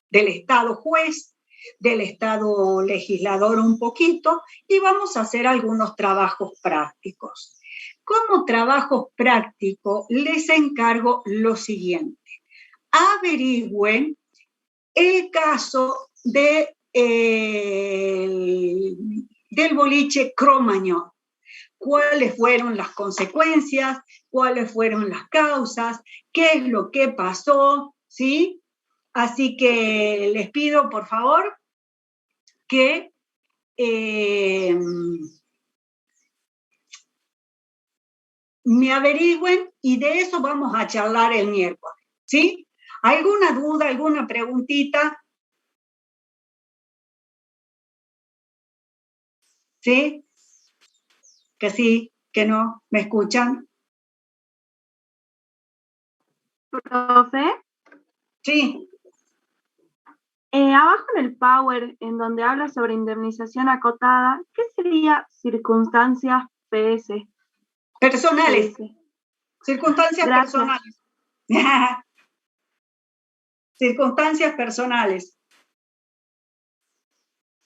Estado juez, del Estado legislador un poquito, y vamos a hacer algunos trabajos prácticos. Como trabajos prácticos, les encargo lo siguiente. Averigüen el caso del boliche Cro-Magnon. ¿Cuáles fueron las consecuencias? ¿Cuáles fueron las causas? ¿Qué es lo que pasó? ¿Sí? Así que les pido, por favor, que me averigüen, y de eso vamos a charlar el miércoles. ¿Sí? ¿Alguna duda, alguna preguntita? ¿Sí? Que sí, que no, ¿me escuchan? Profe. Sí. Abajo en el Power, en donde habla sobre indemnización acotada, ¿qué sería circunstancias PS? Personales. PS. Circunstancias Gracias. personales. Circunstancias personales.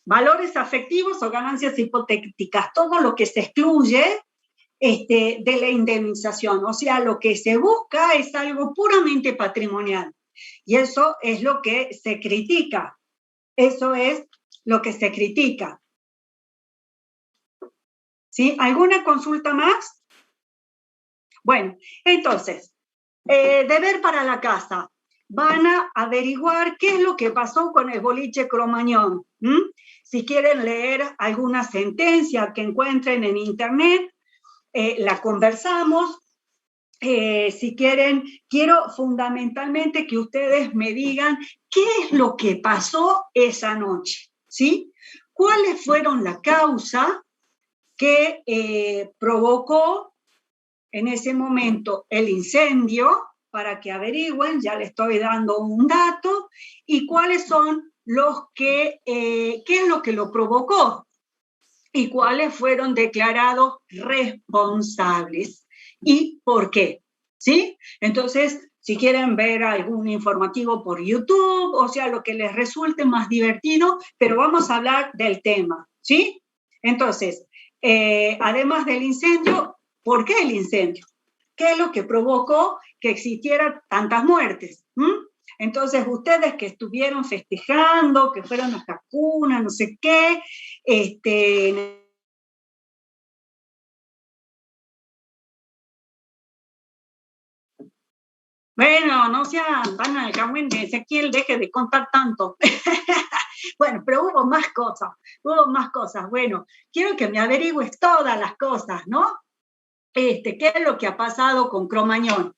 Valores afectivos o ganancias hipotéticas, todo lo que se excluye de la indemnización. O sea, lo que se busca es algo puramente patrimonial. Y eso es lo que se critica. Eso es lo que se critica. ¿Sí? ¿Alguna consulta más? Bueno, entonces, deber para la casa. Van a averiguar qué es lo que pasó con el boliche Cro-Magnon. Si quieren leer alguna sentencia que encuentren en internet, la conversamos. Si quieren, quiero fundamentalmente que ustedes me digan qué es lo que pasó esa noche, ¿sí? ¿Cuáles fueron la causa que provocó en ese momento el incendio? Para que averigüen, ya les estoy dando un dato, y cuáles son qué es lo que lo provocó y cuáles fueron declarados responsables y por qué, ¿sí? Entonces, si quieren ver algún informativo por YouTube, o sea, lo que les resulte más divertido, pero vamos a hablar del tema, ¿sí? Entonces, además del incendio, ¿por qué el incendio? ¿Qué es lo que provocó que existieran tantas muertes? Entonces, ustedes que estuvieron festejando, que fueron a las cunas, no sé qué, bueno, no sean tan alcahuetes, Ezequiel, deje de contar tanto. Bueno, pero hubo más cosas. Bueno, quiero que me averigües todas las cosas, ¿no? ¿Qué es lo que ha pasado con Cro-Magnon?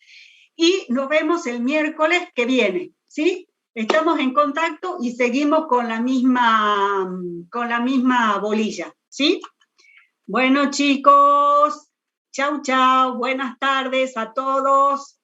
Y nos vemos el miércoles que viene, ¿sí? Estamos en contacto y seguimos con la misma bolilla, ¿sí? Bueno, chicos, chau, buenas tardes a todos.